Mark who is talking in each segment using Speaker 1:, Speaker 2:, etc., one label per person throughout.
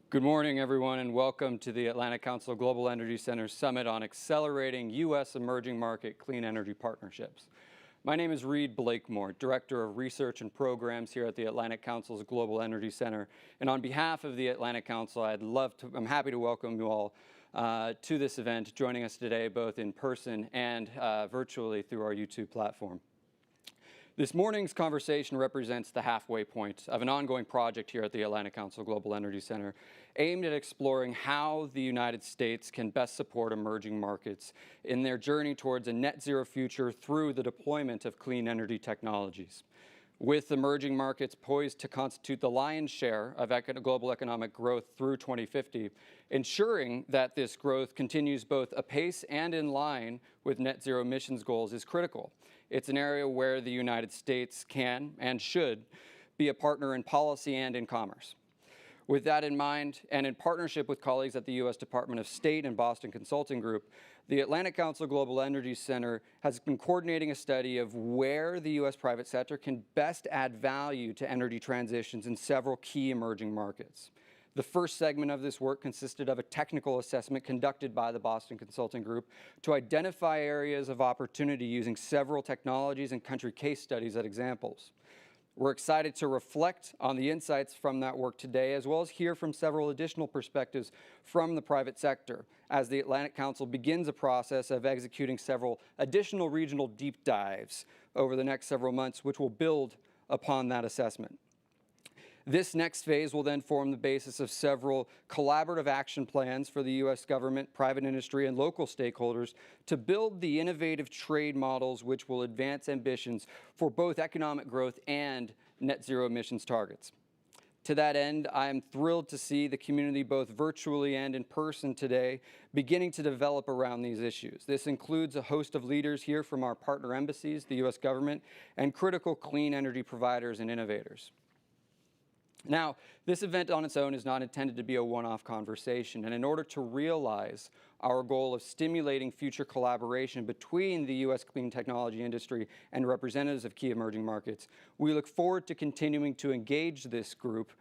Speaker 1: Good morning, everyone, and welcome to the Atlantic Council Global Energy Center Summit on Accelerating U.S. Emerging Market Clean Energy Partnerships. My name is Reed Blakemore, Director of Research and Programs here at the Atlantic Council's Global Energy Center. And on behalf of the Atlantic Council, I'm happy to welcome you all to this event, joining us today both in person and virtually through our YouTube platform. This morning's conversation represents the halfway point of an ongoing project here at the Atlantic Council Global Energy Center aimed at exploring how the United States can best support emerging markets in their journey towards a net zero future through the deployment of clean energy technologies. With emerging markets poised to constitute the lion's share of global economic growth through 2050, ensuring that this growth continues both apace and in line with net zero emissions goals is critical. It's an area where the United States can and should be a partner in policy and in commerce. With that in mind, and in partnership with colleagues at the U.S. Department of State and Boston Consulting Group, the Atlantic Council Global Energy Center has been coordinating a study of where the U.S. private sector can best add value to energy transitions in several key emerging markets. The first segment of this work consisted of a technical assessment conducted by the Boston Consulting Group to identify areas of opportunity using several technologies and country case studies as examples. We're excited to reflect on the insights from that work today, as well as hear from several additional perspectives from the private sector as the Atlantic Council begins a process of executing several additional regional deep dives over the next several months, which will build upon that assessment. This next phase will then form the basis of several collaborative action plans for the U.S. government, private industry, and local stakeholders to build the innovative trade models which will advance ambitions for both economic growth and net zero emissions targets. To that end, I am thrilled to see the community both virtually and in person today beginning to develop around these issues. This includes a host of leaders here from our partner embassies, the U.S. government, and critical clean energy providers and innovators. Now, this event on its own is not intended to be a one-off conversation, and in order to realize our goal of stimulating future collaboration between the U.S. clean technology industry and representatives of key emerging markets, we look forward to continuing to engage this group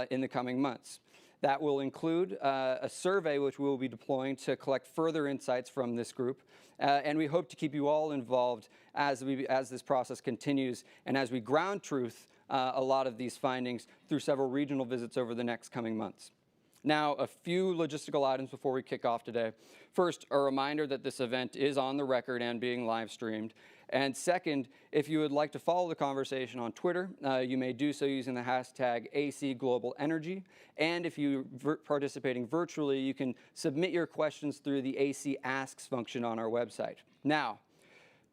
Speaker 1: in the coming months. That will include a survey which we will be deploying to collect further insights from this group, and we hope to keep you all involved as this process continues and as we ground truth a lot of these findings through several regional visits over the next coming months. Now, a few logistical items before we kick off today. First, a reminder that this event is on the record and being live streamed. And second, if you would like to follow the conversation on Twitter, you may do so using the hashtag #ACGlobalEnergy. And if you're participating virtually, you can submit your questions through the AC Asks function on our website. Now,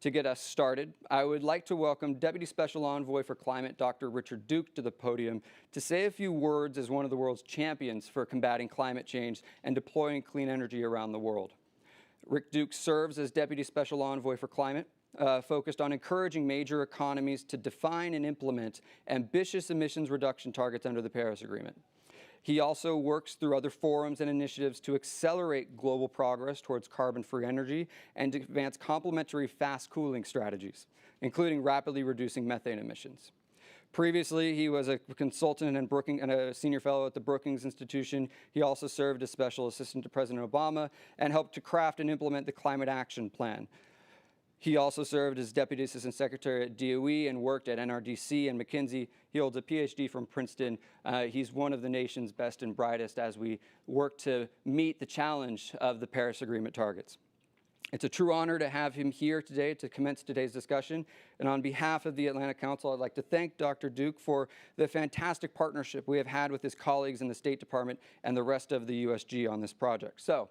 Speaker 1: to get us started, I would like to welcome Deputy Special Envoy for Climate, Dr. Richard Duke, to the podium to say a few words as one of the world's champions for combating climate change and deploying clean energy around the world. Rick Duke serves as Deputy Special Envoy for Climate, focused on encouraging major economies to define and implement ambitious emissions reduction targets under the Paris Agreement. He also works through other forums and initiatives to accelerate global progress towards carbon-free energy and to advance complementary fast cooling strategies, including rapidly reducing methane emissions. Previously, he was a consultant and a senior fellow at the Brookings Institution. He also served as special assistant to President Obama and helped to craft and implement the Climate Action Plan. He also served as Deputy Assistant Secretary at DOE and worked at NRDC and McKinsey. He holds a PhD from Princeton. He's one of the nation's best and brightest as we work to meet the challenge of the Paris Agreement targets. It's a true honor to have him here today to commence today's discussion. And on behalf of the Atlantic Council, I'd like to thank Dr. Duke for the fantastic partnership we have had with his colleagues in the State Department and the rest of the USG on this project. So,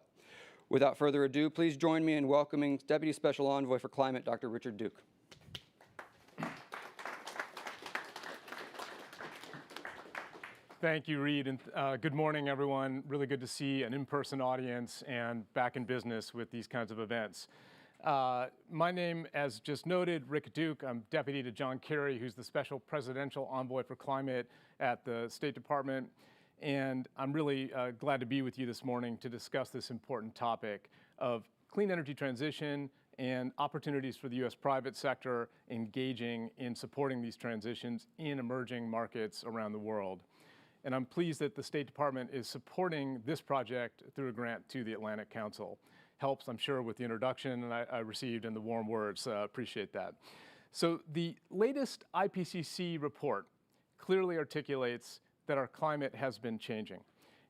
Speaker 1: without further ado, please join me in welcoming Deputy Special Envoy for Climate, Dr. Richard Duke.
Speaker 2: Thank you, Reed, and good morning, everyone. Really good to see an in-person audience and back in business with these kinds of events. My name, as just noted, Rick Duke. I'm Deputy to John Kerry, who's the Special Presidential Envoy for Climate at the State Department. And I'm really glad to be with you this morning to discuss this important topic of clean energy transition and opportunities for the U.S. private sector engaging in supporting these transitions in emerging markets around the world. And I'm pleased that the State Department is supporting this project through a grant to the Atlantic Council. Helps, I'm sure, with the introduction I received and the warm words. Appreciate that. So the latest IPCC report clearly articulates that our climate has been changing.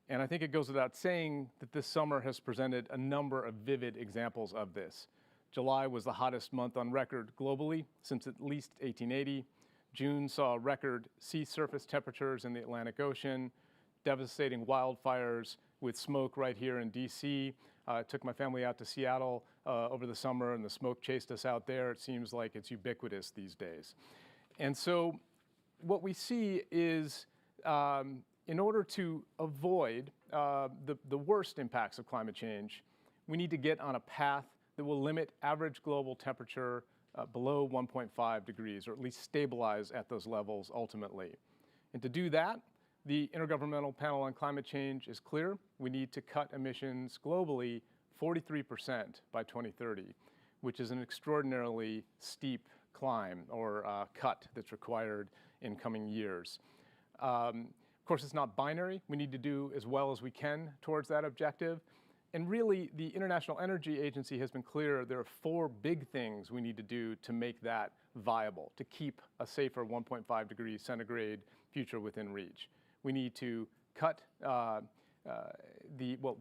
Speaker 2: And I think it goes without saying that this summer has presented a number of vivid examples of this. July was the hottest month on record globally since at least 1880. June saw record sea surface temperatures in the Atlantic Ocean, devastating wildfires with smoke right here in DC. I took my family out to Seattle over the summer, and the smoke chased us out there. It seems like it's ubiquitous these days. And so what we see is, in order to avoid the worst impacts of climate change, we need to get on a path that will limit average global temperature below 1.5 degrees, or at least stabilize at those levels ultimately. And to do that, the Intergovernmental Panel on Climate Change is clear. We need to cut emissions globally 43% by 2030, which is an extraordinarily steep climb or cut that's required in coming years. Of course, it's not binary. We need to do as well as we can towards that objective. And really, the International Energy Agency has been clear there are 4 big things we need to do to make that viable, to keep a safer 1.5 degrees centigrade future within reach. We need to cut the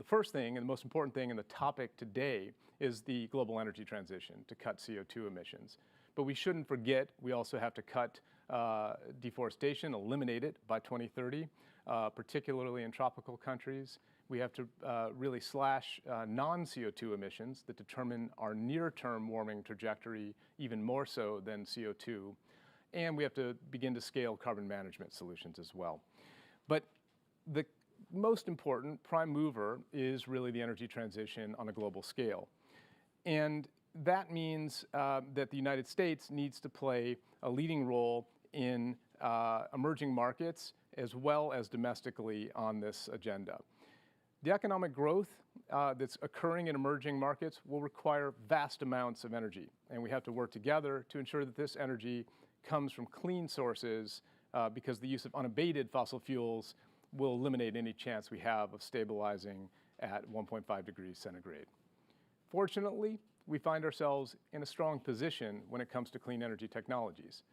Speaker 2: first thing and the most important thing, and the topic today is the global energy transition, to cut CO2 emissions. But we shouldn't forget we also have to cut deforestation, eliminate it by 2030, particularly in tropical countries. We have to really slash non-CO2 emissions that determine our near-term warming trajectory even more so than CO2. And we have to begin to scale carbon management solutions as well. But the most important prime mover is really the energy transition on a global scale. And that means that the United States needs to play a leading role in emerging markets as well as domestically on this agenda. The economic growth that's occurring in emerging markets will require vast amounts of energy, and we have to work together to ensure that this energy comes from clean sources because the use of unabated fossil fuels will eliminate any chance we have of stabilizing at 1.5 degrees centigrade. Fortunately, we find ourselves in a strong position when it comes to clean energy technologies.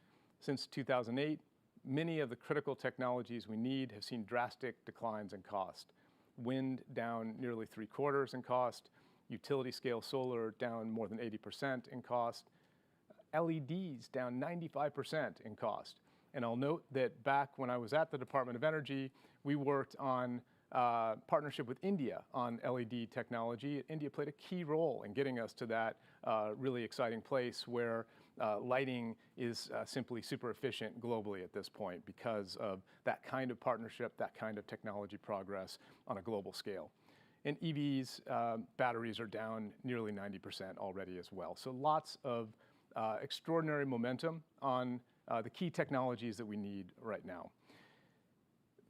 Speaker 2: Since 2008, many of the critical technologies we need have seen drastic declines in cost. Wind down nearly 3/4 in cost, utility scale solar down more than 80% in cost, LEDs down 95% in cost. And I'll note that back when I was at the Department of Energy, we worked on partnership with India on LED technology. India played a key role in getting us to that really exciting place where lighting is simply super efficient globally at this point because of that kind of partnership, that kind of technology progress on a global scale. And EVs, batteries are down nearly 90% already as well. So lots of extraordinary momentum on the key technologies that we need right now.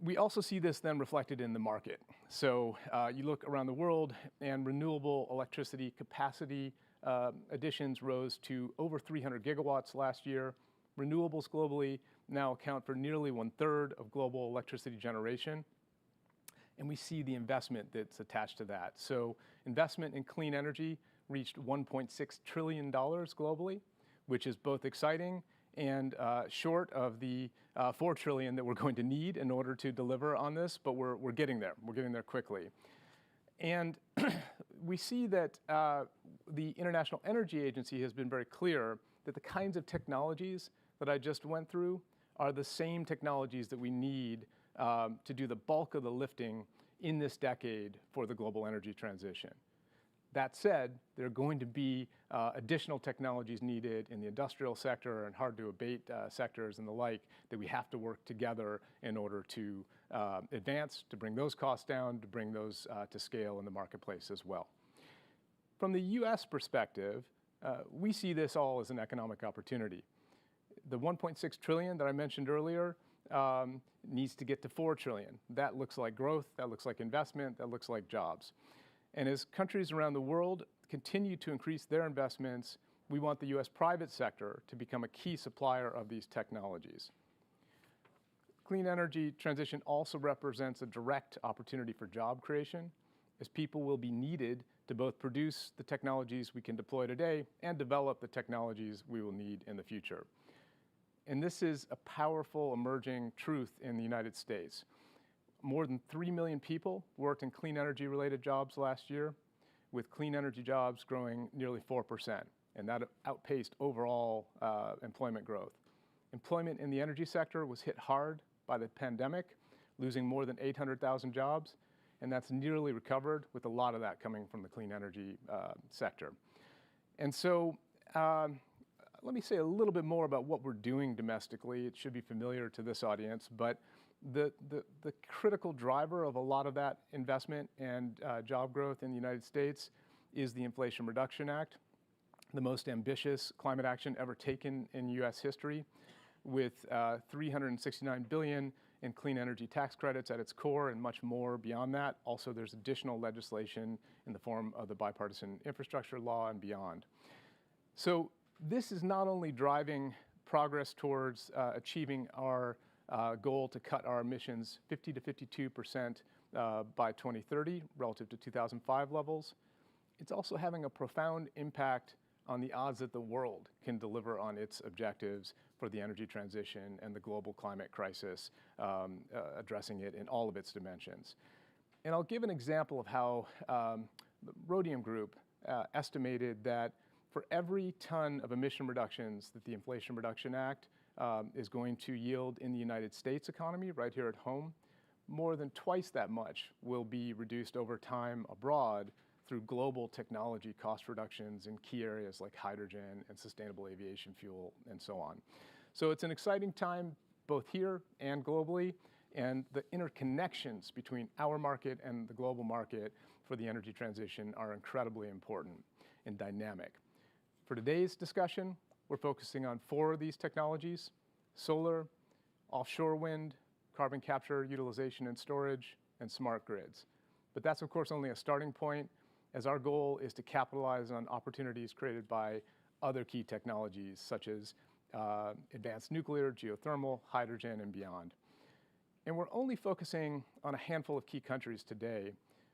Speaker 2: We also see this then reflected in the market. So you look around the world and renewable electricity capacity additions rose to over 300 gigawatts last year. Renewables globally now account for nearly 1/3 of global electricity generation. And we see the investment that's attached to that. So investment in clean energy reached $1.6 trillion globally, which is both exciting and short of the $4 trillion that we're going to need in order to deliver on this, but we're getting there. We're getting there quickly. And we see that the International Energy Agency has been very clear that the kinds of technologies that I just went through are the same technologies that we need to do the bulk of the lifting in this decade for the global energy transition. That said, there are going to be additional technologies needed in the industrial sector and hard-to-abate sectors and the like that we have to work together in order to advance, to bring those costs down, to bring those to scale in the marketplace as well. From the U.S. perspective, we see this all as an economic opportunity. The $1.6 trillion that I mentioned earlier needs to get to $4 trillion. That looks like growth, that looks like investment, that looks like jobs. And as countries around the world continue to increase their investments, we want the U.S. private sector to become a key supplier of these technologies. clean energy transition also represents a direct opportunity for job creation, as people will be needed to both produce the technologies we can deploy today and develop the technologies we will need in the future. And this is a powerful emerging truth in the United States. More than 3 million people worked in clean energy related jobs last year, with clean energy jobs growing nearly 4%, and that outpaced overall employment growth. Employment in the energy sector was hit hard by the pandemic, losing more than 800,000 jobs, and that's nearly recovered, with a lot of that coming from the clean energy sector. And so let me say a little bit more about what we're doing domestically. It should be familiar to this audience, but the critical driver of a lot of that investment and job growth in the United States is the Inflation Reduction Act, the most ambitious climate action ever taken in US history, with $369 billion in clean energy tax credits at its core and much more beyond that. Also, there's additional legislation in the form of the bipartisan infrastructure law and beyond. So this is not only driving progress towards achieving our goal to cut our emissions 50 to 52% by 2030 relative to 2005 levels, it's also having a profound impact on the odds that the world can deliver on its objectives for the energy transition and the global climate crisis, addressing it in all of its dimensions. And I'll give an example of how the Rhodium Group estimated that for every ton of emission reductions that the Inflation Reduction Act is going to yield in the United States economy, right here at home, more than twice that much will be reduced over time abroad through global technology cost reductions in key areas like hydrogen and sustainable aviation fuel and so on. So it's an exciting time both here and globally, and the interconnections between our market and the global market for the energy transition are incredibly important and dynamic. For today's discussion, we're focusing on 4 of these technologies: solar, offshore wind, carbon capture, utilization and storage, and smart grids. But that's of course only a starting point, as our goal is to capitalize on opportunities created by other key technologies such as advanced nuclear, geothermal, hydrogen, and beyond. And we're only focusing on a handful of key countries today,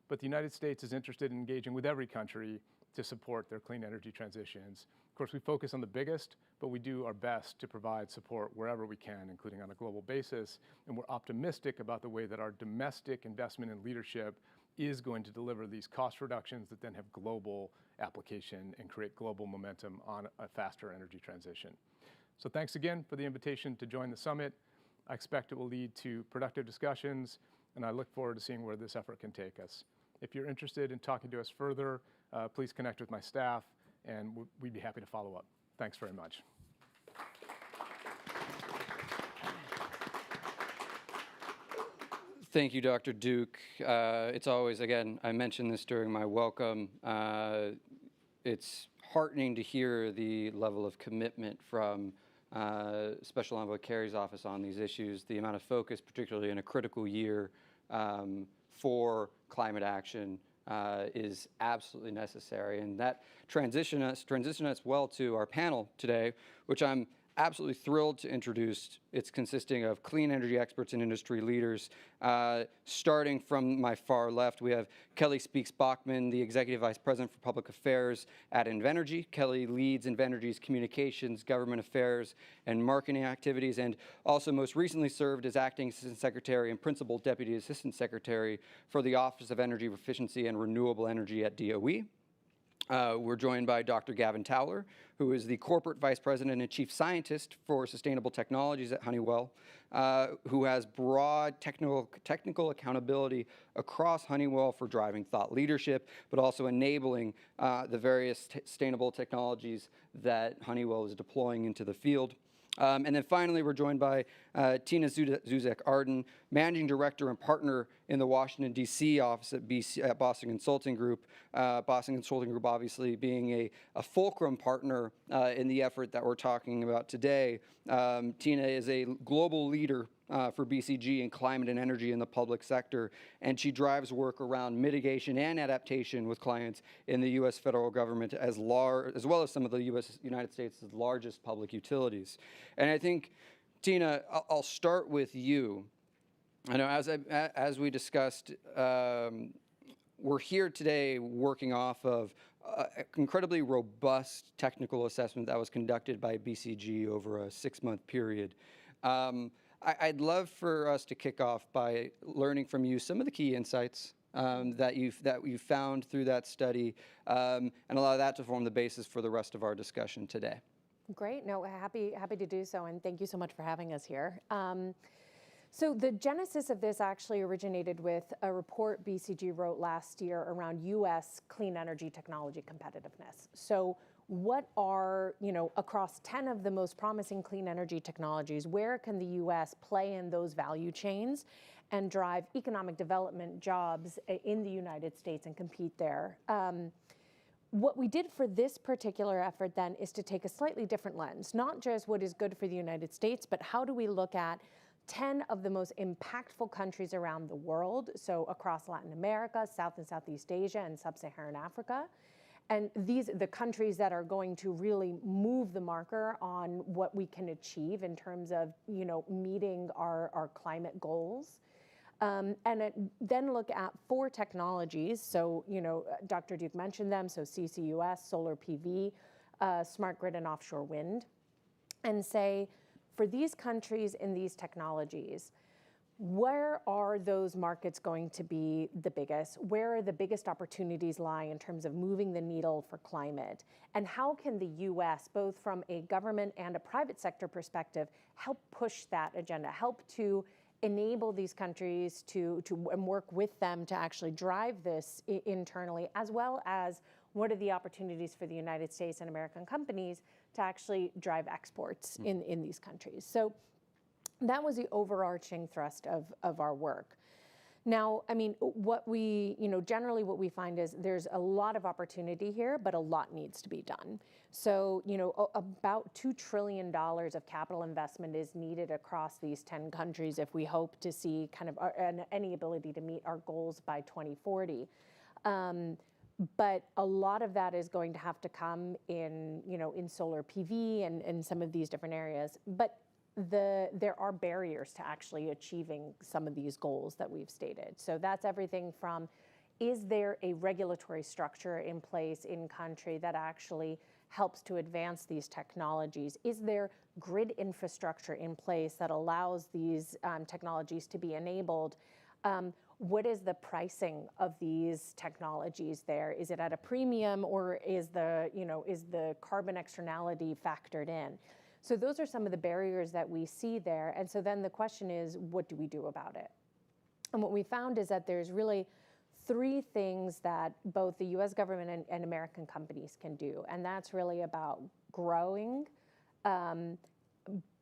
Speaker 2: but the United States is interested in engaging with every country to support their clean energy transitions. Of course, we focus on the biggest, but we do our best to provide support wherever we can, including on a global basis. And we're optimistic about the way that our domestic investment and leadership is going to deliver these cost reductions that then have global application and create global momentum on a faster energy transition. So thanks again for the invitation to join the summit. I expect it will lead to productive discussions, and I look forward to seeing where this effort can take us. If you're interested in talking to us further, please connect with my staff, and we'd be happy to follow up. Thanks very much.
Speaker 1: Thank you, Dr. Duke. It's always, again, I mentioned this during my welcome, it's heartening to hear the level of commitment from Special Envoy Kerry's office on these issues, the amount of focus, particularly in a critical year for climate action, is absolutely necessary. And that transition us well to our panel today, which I'm absolutely thrilled to introduce. It's consisting of clean energy experts and industry leaders. Starting from my far left, we have Kelly Speaks-Bachman, the Executive Vice President for Public Affairs at Invenergy. Kelly leads Invenergy's communications, government affairs, and marketing activities, and also most recently served as Acting Assistant Secretary and Principal Deputy Assistant Secretary for the Office of Energy Efficiency and Renewable Energy at DOE. We're joined by Dr. Gavin Towler, who is the Corporate Vice President and Chief Scientist for Sustainable Technologies at Honeywell, who has broad technical accountability across Honeywell for driving thought leadership, but also enabling the various sustainable technologies that Honeywell is deploying into the field. And then finally, we're joined by Tina Zuzek-Arden, Managing Director and Partner in the Washington, D.C. office at Boston Consulting Group. Boston Consulting Group obviously being a fulcrum partner in the effort that we're talking about today. Tina is a global leader for BCG in climate and energy in the public sector, and she drives work around mitigation and adaptation with clients in the U.S. federal government as well as some of the United States' largest public utilities. And I think Tina, I'll start with you. I know as we discussed, we're here today working off of an incredibly robust technical assessment that was conducted by BCG over a 6-month period. I'd love for us to kick off by learning from you some of the key insights that you've found through that study, and allow that to form the basis for the rest of our discussion today.
Speaker 3: Great. No, happy to do so, and thank you so much for having us here. So the genesis of this actually originated with a report BCG wrote last year around U.S. clean energy technology competitiveness. So what are, across 10 of the most promising clean energy technologies, where can the U.S. play in those value chains and drive economic development, jobs in the United States and compete there? What we did for this particular effort then is to take a slightly different lens, not just what is good for the United States, but how do we look at 10 of the most impactful countries around the world, so across Latin America, South and Southeast Asia, and Sub-Saharan Africa. And the countries that are going to really move the marker on what we can achieve in terms of, meeting our climate goals. And then look at 4 technologies. So, Dr. Duke mentioned them. So CCUS, solar PV, smart grid and offshore wind. And say, for these countries in these technologies, where are those markets going to be the biggest? Where are the biggest opportunities lie in terms of moving the needle for climate? And how can the U.S., both from a government and a private sector perspective, help push that agenda, help to enable these countries to work with them to actually drive this internally, as well as what are the opportunities for the United States and American companies to actually drive exports in these countries. So that was the overarching thrust of our work. Now, I mean, what we, generally what we find is there's a lot of opportunity here, but a lot needs to be done. So, about $2 trillion of capital investment is needed across these 10 countries if we hope to see kind of any ability to meet our goals by 2040. But a lot of that is going to have to come in, in solar PV and some of these different areas. But there are barriers to actually achieving some of these goals that we've stated. So that's everything from, is there a regulatory structure in place in country that actually helps to advance these technologies? Is there grid infrastructure in place that allows these technologies to be enabled? What is the pricing of these technologies there? Is it at a premium, or is the carbon externality factored in? So those are some of the barriers that we see there. And so then the question is, what do we do about it? And what we found is that there's really 3 things that both the US government and American companies can do. And that's really about growing,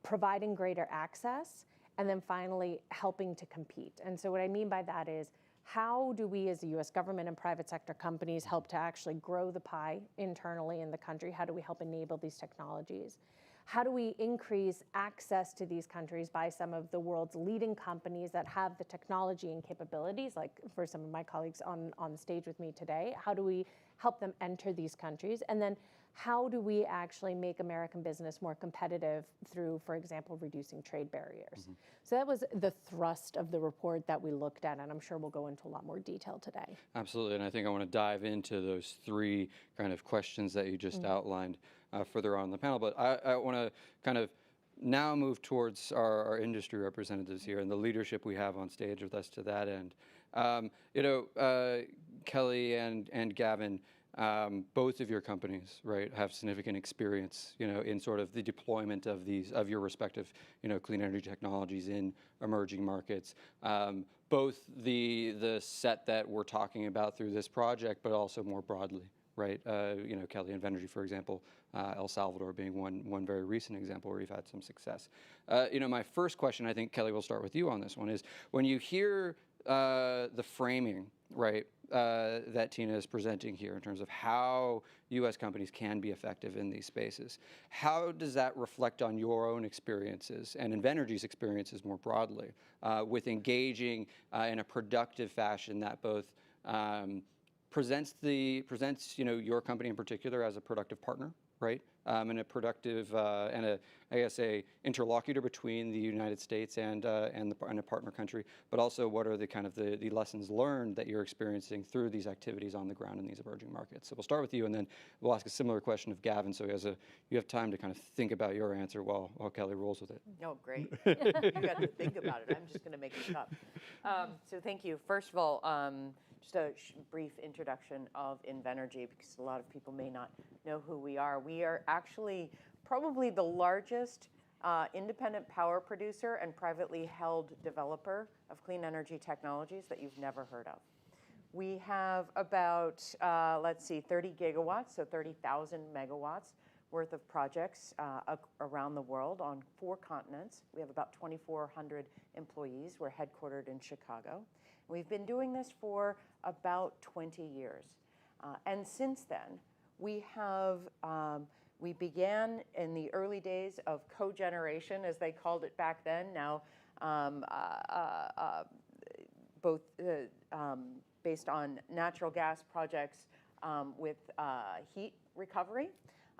Speaker 3: providing greater access, and then finally helping to compete. And so what I mean by that is, how do we as the US government and private sector companies help to actually grow the pie internally in the country? How do we help enable these technologies? How do we increase access to these countries by some of the world's leading companies that have the technology and capabilities, like for some of my colleagues on stage with me today? How do we help them enter these countries? And then how do we actually make American business more competitive through, for example, reducing trade barriers? So that was the thrust of the report that we looked at, and I'm sure we'll go into a lot more detail today.
Speaker 1: Absolutely, and I think I want to dive into those 3 kind of questions that you just outlined further on in the panel. But I want to kind of now move towards our industry representatives here and the leadership we have on stage with us to that end. Kelly and Gavin, both of your companies, right, have significant experience, in sort of the deployment of your respective, clean energy technologies in emerging markets. Both the set that we're talking about through this project, but also more broadly, right? Kelly and Venergy, for example, El Salvador being one very recent example where you've had some success. My first question, I think, Kelly, we'll start with you on this one, is when you hear the framing, right, that Tina is presenting here in terms of how U.S. companies can be effective in these spaces, how does that reflect on your own experiences and Invenergy's experiences more broadly with engaging in a productive fashion that both presents your company in particular as a productive partner, right? And a productive and a interlocutor between the United States and a partner country, but also what are the kind of the lessons learned that you're experiencing through these activities on the ground in these emerging markets. So we'll start with you, and then we'll ask a similar question of Gavin. So you have time to kind of think about your answer while Kelly rolls with it.
Speaker 4: Oh, great. You got to think about it. I'm just going to make it up. So thank you. First of all, just a brief introduction of Invenergy, because a lot of people may not know who we are. We are actually probably the largest independent power producer and privately held developer of clean energy technologies that you've never heard of. We have about, 30 gigawatts, so 30,000 megawatts worth of projects around the world on 4 continents. We have about 2,400 employees. We're headquartered in Chicago. We've been doing this for about 20 years. And since then, we began in the early days of cogeneration, as they called it back then, now both based on natural gas projects with heat recovery.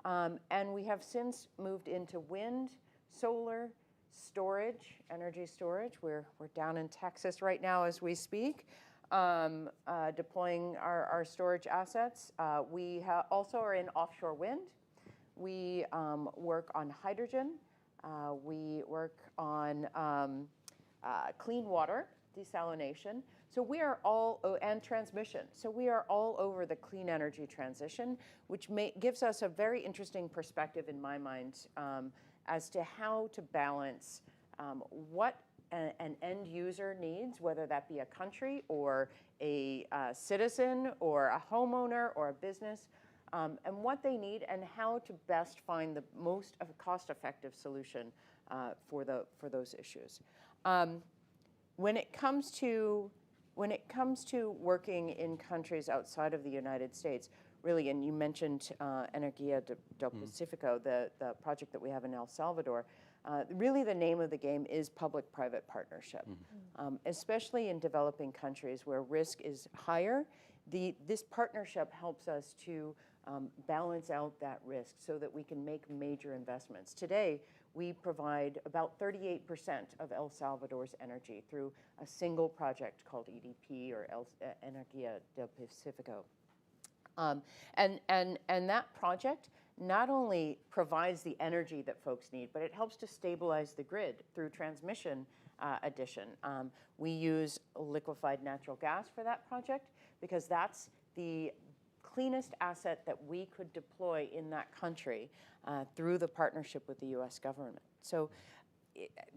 Speaker 4: And we have since moved into wind, solar, storage, energy storage. We're down in Texas right now as we speak, deploying our storage assets. We also are in offshore wind. We work on hydrogen. We work on clean water desalination. So we are all, and transmission. So we are all over the clean energy transition, which gives us a very interesting perspective in my mind as to how to balance what an end user needs, whether that be a country or a citizen or a homeowner or a business, and what they need and how to best find the most cost-effective solution for those issues. When it comes to working in countries outside of the United States, really, and you mentioned Energía del Pacifico, the project that we have in El Salvador, really the name of the game is public-private partnership, especially in developing countries where risk is higher. This partnership helps us to balance out that risk so that we can make major investments. Today, we provide about 38% of El Salvador's energy through a single project called EDP, or Energía del Pacifico. And that project not only provides the energy that folks need, but it helps to stabilize the grid through transmission addition. We use liquefied natural gas for that project because that's the cleanest asset that we could deploy in that country through the partnership with the US government. So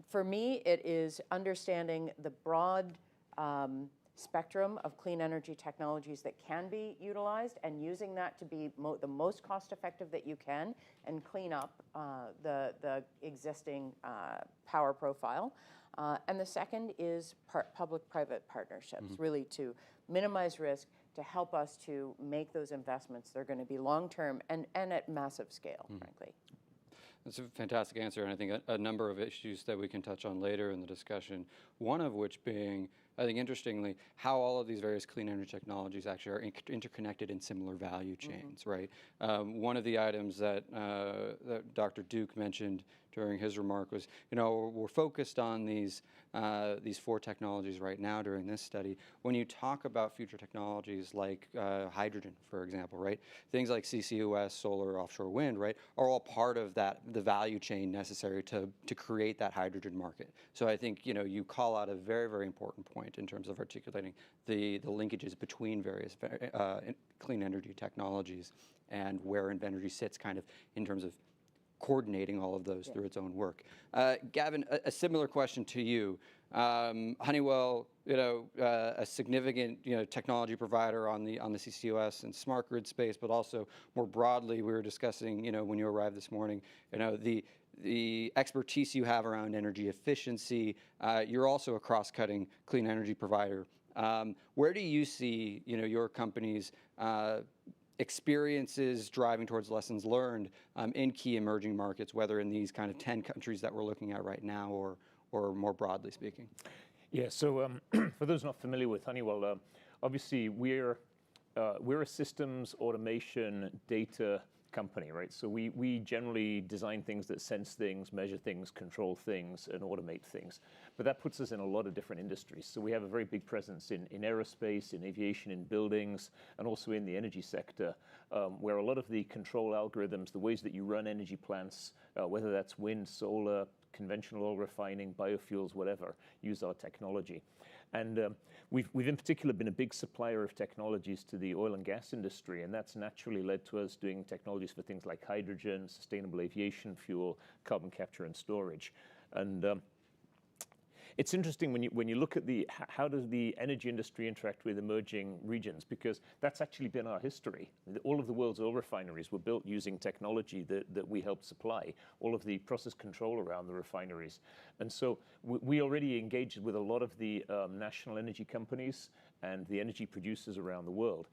Speaker 4: for me, it is understanding the broad spectrum of clean energy technologies that can be utilized and using that to be the most cost-effective that you can and clean up the existing power profile. And the second is public-private partnerships, really to minimize risk, to help us to make those investments. They're going to be long-term and at massive scale, frankly.
Speaker 1: That's a fantastic answer, and I think a number of issues that we can touch on later in the discussion, one of which being, I think interestingly, how all of these various clean energy technologies actually are interconnected in similar value chains, right? One of the items that Dr. Duke mentioned during his remark was, we're focused on these 4 technologies right now during this study. When you talk about future technologies like hydrogen, for example, right? Things like CCUS, solar, offshore wind, right, are all part of the value chain necessary to create that hydrogen market. So I think, you call out a very, very important point in terms of articulating the linkages between various clean energy technologies and where Invenergy sits kind of in terms of coordinating all of those through its own work. Gavin, a similar question to you. Honeywell, a significant technology provider on the CCUS and smart grid space, but also more broadly, we were discussing when you arrived this morning, the expertise you have around energy efficiency. You're also a cross-cutting clean energy provider. Where do you see your company's experiences driving towards lessons learned in key emerging markets, whether in these kind of 10 countries that we're looking at right now or more broadly speaking?
Speaker 5: Yeah, so for those not familiar with Honeywell, obviously we're a systems automation data company, right? So we generally design things that sense things, measure things, control things, and automate things. But that puts us in a lot of different industries. So we have a very big presence in aerospace, in aviation, in buildings, and also in the energy sector, where a lot of the control algorithms, the ways that you run energy plants, whether that's wind, solar, conventional oil refining, biofuels, whatever, use our technology. And we've in particular been a big supplier of technologies to the oil and gas industry, and that's naturally led to us doing technologies for things like hydrogen, sustainable aviation fuel, carbon capture and storage. And it's interesting when you look at how does the energy industry interact with emerging regions, because that's actually been our history. All of the world's oil refineries were built using technology that we helped supply, all of the process control around the refineries. And so we already engaged with a lot of the national energy companies and the energy producers around the world.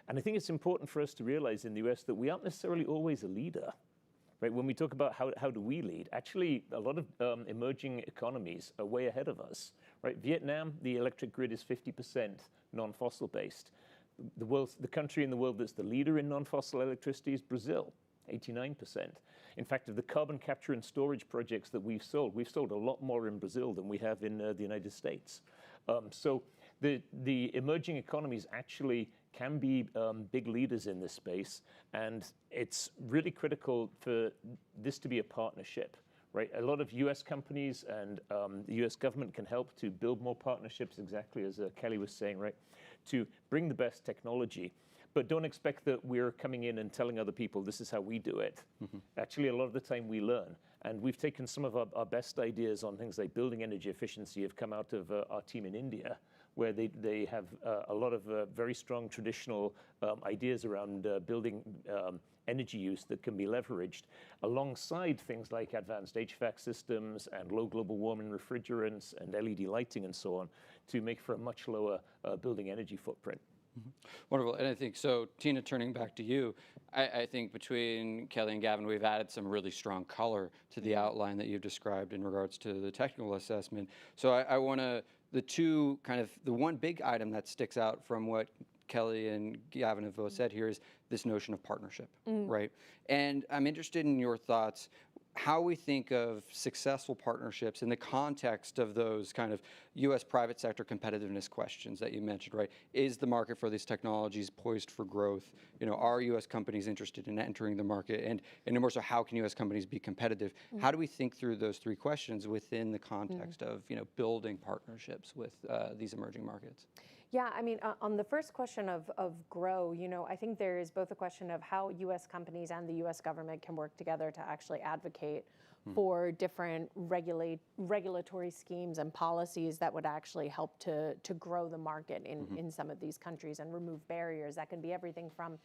Speaker 5: And I think it's important for us to realize in the US that we aren't necessarily always a leader. Right? When we talk about how do we lead, actually a lot of emerging economies are way ahead of us. Right? Vietnam, the electric grid is 50% non-fossil based. The country in the world that's the leader in non-fossil electricity is Brazil, 89%. In fact, of the carbon capture and storage projects that we've sold a lot more in Brazil than we have in the United States. So the emerging economies actually can be big leaders in this space, and it's really critical for this to be a partnership, right? A lot of US companies and the US government can help to build more partnerships, exactly as Kelly was saying, right? To bring the best technology, but don't expect that we're coming in and telling other people this is how we do it. Mm-hmm. Actually, a lot of the time we learn, and we've taken some of our best ideas on things like building energy efficiency have come out of our team in India, where they have a lot of very strong traditional ideas around building energy use that can be leveraged alongside things like advanced HVAC systems and low global warming refrigerants and LED lighting and so on to make for a much lower building energy footprint.
Speaker 1: Mm-hmm. Wonderful. And I think, so Tina, turning back to you, I think between Kelly and Gavin, we've added some really strong color to the outline that you've described in regards to the technical assessment. So I want to, the one big item that sticks out from what Kelly and Gavin have both said here is this notion of partnership, right? And I'm interested in your thoughts, how we think of successful partnerships in the context of those kind of U.S. private sector competitiveness questions that you mentioned, right? Is the market for these technologies poised for growth? You know, are U.S. companies interested in entering the market? And more so, how can U.S. companies be competitive? How do we think through those three questions within the context of, building partnerships with these emerging markets?
Speaker 3: Yeah, I mean, on the first question of grow, I think there is both a question of how U.S. companies and the U.S. government can work together to actually advocate for different regulatory schemes and policies that would actually help to grow the market in some of these countries and remove barriers. That can be everything from,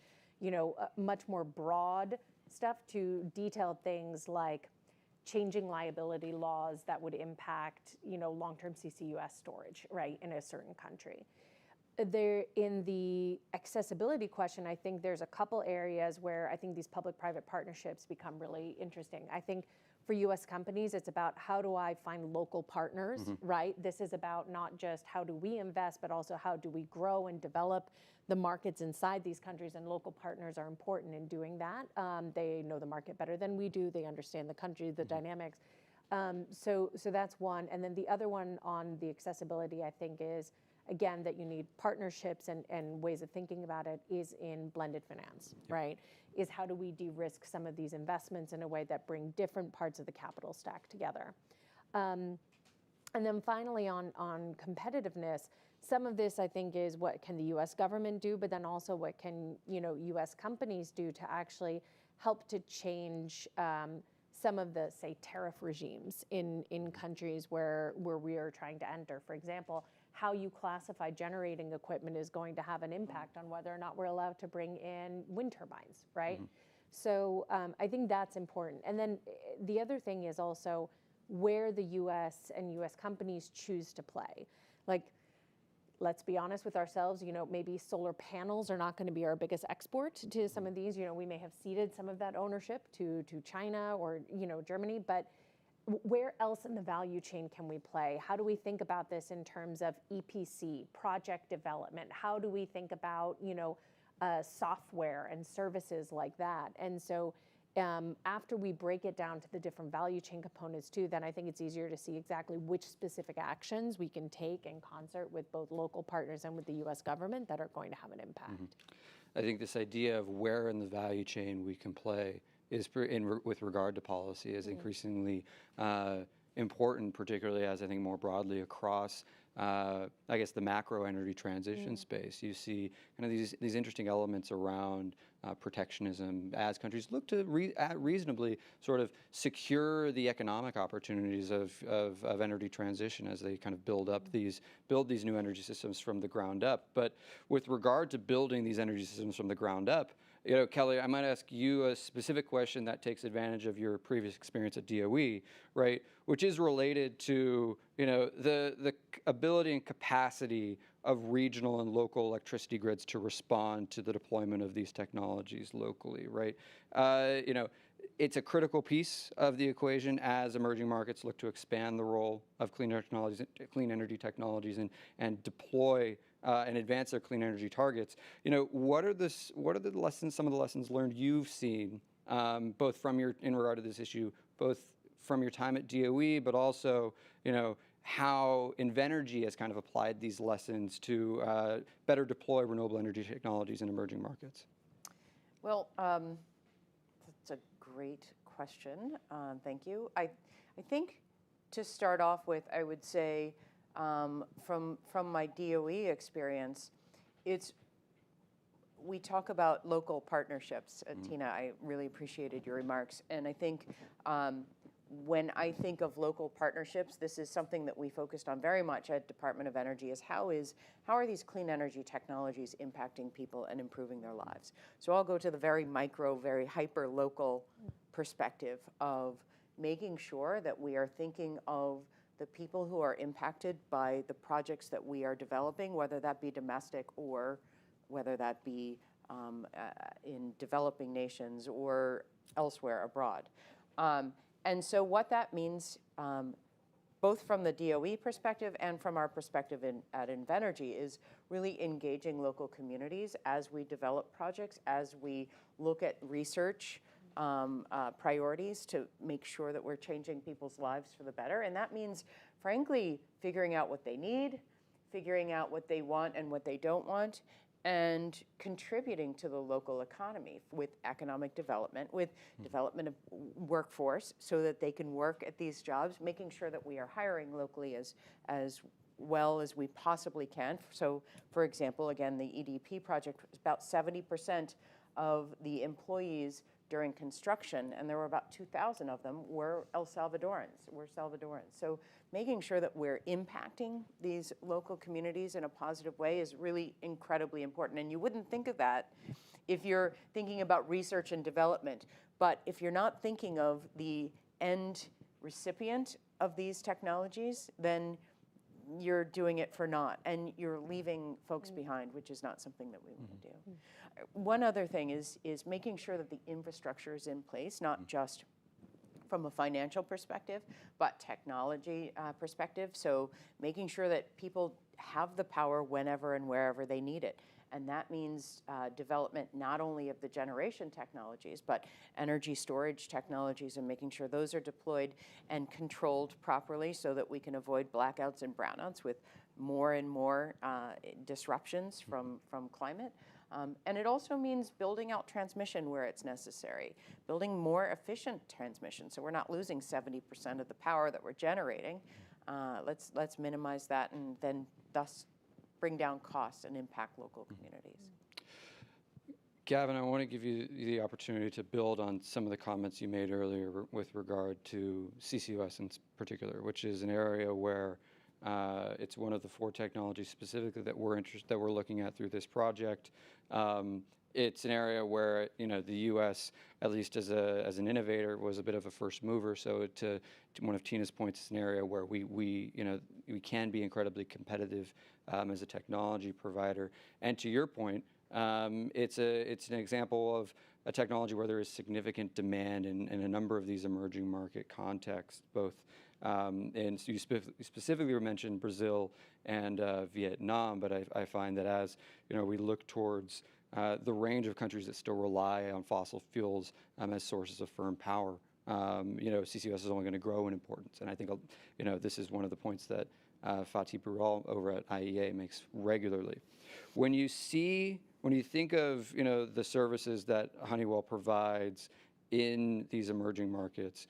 Speaker 3: much more broad stuff to detailed things like changing liability laws that would impact, long-term CCUS storage, right, in a certain country. There, in the accessibility question, I think there's a couple areas where I think these public-private partnerships become really interesting. I think for U.S. companies, it's about how do I find local partners, right? This is about not just how do we invest, but also how do we grow and develop the markets inside these countries, and local partners are important in doing that. They know the market better than we do. They understand the country, the dynamics. So that's one. And then the other one on the accessibility, I think, is again, that you need partnerships and ways of thinking about it is in blended finance, right? Is how do we de-risk some of these investments in a way that bring different parts of the capital stack together. And then finally on competitiveness, some of this I think is what can the US government do, but then also what can, US companies do to actually help to change some of the, say, tariff regimes in countries where we are trying to enter. For example, how you classify generating equipment is going to have an impact on whether or not we're allowed to bring in wind turbines, right? So I think that's important. And then the other thing is also where the US and US companies choose to play. Like, let's be honest with ourselves, maybe solar panels are not going to be our biggest export to some of these. We may have ceded some of that ownership to China or, Germany, but where else in the value chain can we play? How do we think about this in terms of EPC, project development? How do we think about, software and services like that. And so after we break it down to the different value chain components too, then I think it's easier to see exactly which specific actions we can take in concert with both local partners and with the US government that are going to have an impact.
Speaker 1: I think this idea of where in the value chain we can play is, with regard to policy, is increasingly important, particularly as I think more broadly across I guess the macro energy transition space. You see kind of these interesting elements around protectionism as countries look to reasonably sort of secure the economic opportunities of energy transition as they kind of build these new energy systems from the ground up. But with regard to building these energy systems from the ground up, you know, Kelly, I might ask you a specific question that takes advantage of your previous experience at DOE, right? Which is related to, you know, the ability and capacity of regional and local electricity grids to respond to the deployment of these technologies locally, right? You know, it's a critical piece of the equation as emerging markets look to expand the role of clean energy technologies and deploy and advance their clean energy targets. You know, what are the lessons, some of the lessons learned you've seen, both from in regard to this issue, both from your time at DOE, but also, you know, how Invenergy has kind of applied these lessons to better deploy renewable energy technologies in emerging markets?
Speaker 4: Well, that's a great question. Thank you. I think to start off with, I would say from my DOE experience, we talk about local partnerships. Tina, I really appreciated your remarks. And I think when I think of local partnerships, this is something that we focused on very much at Department of Energy, is how are these clean energy technologies impacting people and improving their lives? So I'll go to the very micro, very hyper-local perspective of making sure that we are thinking of the people who are impacted by the projects that we are developing, whether that be domestic or whether that be in developing nations or elsewhere abroad. And so what that means, both from the DOE perspective and from our perspective at Invenergy, is really engaging local communities as we develop projects, as we look at research priorities to make sure that we're changing people's lives for the better. And that means, frankly, figuring out what they need, figuring out what they want and what they don't want, and contributing to the local economy with economic development, with development of workforce so that they can work at these jobs, making sure that we are hiring locally as well as we possibly can. So, for example, again, the EDP project, about 70% of the employees during construction, and there were about 2,000 of them, were Salvadorans. So making sure that we're impacting these local communities in a positive way is really incredibly important. And you wouldn't think of that if you're thinking about research and development. But if you're not thinking of the end recipient of these technologies, then you're doing it for naught, and you're leaving folks behind, which is not something that we want to do. One other thing is making sure that the infrastructure is in place, not just from a financial perspective, but technology perspective. So making sure that people have the power whenever and wherever they need it. And that means development not only of the generation technologies, but energy storage technologies, and making sure those are deployed and controlled properly so that we can avoid blackouts and brownouts with more and more disruptions from climate. And it also means building out transmission where it's necessary, building more efficient transmission so we're not losing 70% of the power that we're generating. Let's minimize that and then thus bring down costs and impact local communities.
Speaker 1: Gavin, I want to give you the opportunity to build on some of the comments you made earlier with regard to CCUS in particular, which is an area where it's one of the 4 technologies specifically that we're looking at through this project. It's an area where, you know, the U.S., at least as an innovator, was a bit of a first mover. So to one of Tina's points, it's an area where we can be incredibly competitive as a technology provider. And to your point, it's an example of a technology where there is significant demand in a number of these emerging market contexts, both. And so you specifically mentioned Brazil and Vietnam, but I find that as we look towards the range of countries that still rely on fossil fuels as sources of firm power. CCUS is only going to grow in importance, and I think this is one of the points that Fatih Birol over at IEA makes regularly. When you think of the services that Honeywell provides in these emerging markets,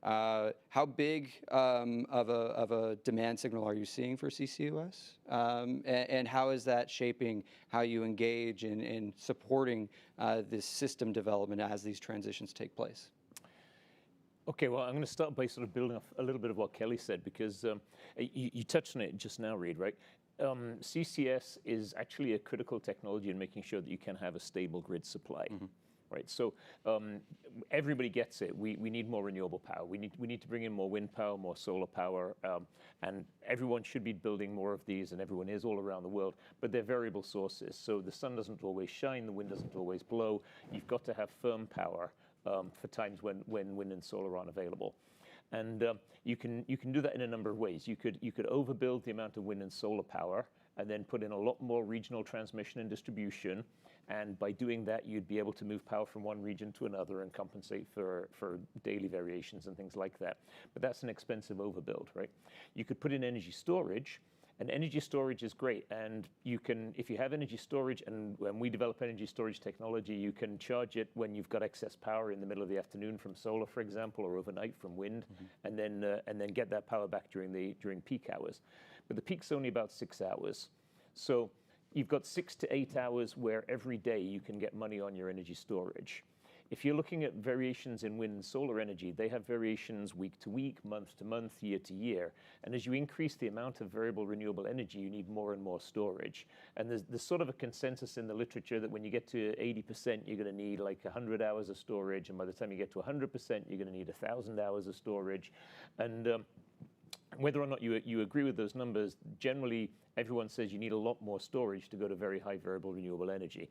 Speaker 1: how big of a demand signal are you seeing for CCUS? And how is that shaping how you engage in supporting this system development as these transitions take place?
Speaker 5: Okay, well, I'm going to start by sort of building off a little bit of what Kelly said, because you touched on it just now, Reed, right? CCS is actually a critical technology in making sure that you can have a stable grid supply. Right, so everybody gets it. We need more renewable power. We need to bring in more wind power, more solar power, and everyone should be building more of these, and everyone is all around the world. But they're variable sources, so the sun doesn't always shine, the wind doesn't always blow. You've got to have firm power for times when wind and solar aren't available. And you can do that in a number of ways. You could overbuild the amount of wind and solar power, and then put in a lot more regional transmission and distribution. And by doing that, you'd be able to move power from one region to another and compensate for daily variations and things like that. But that's an expensive overbuild, right? You could put in energy storage, and energy storage is great. And you can, if you have energy storage, and when we develop energy storage technology, you can charge it when you've got excess power in the middle of the afternoon from solar, for example, or overnight from wind, and then get that power back during peak hours. But the peak's only about 6 hours. So you've got 6 to 8 hours where every day you can get money on your energy storage. If you're looking at variations in wind and solar energy, they have variations week to week, month to month, year to year. And as you increase the amount of variable renewable energy, you need more and more storage. And there's sort of a consensus in the literature that when you get to 80%, you're going to need like 100 hours of storage. And by the time you get to 100%, you're going to need 1,000 hours of storage. And whether or not you agree with those numbers, generally everyone says you need a lot more storage to go to very high variable renewable energy.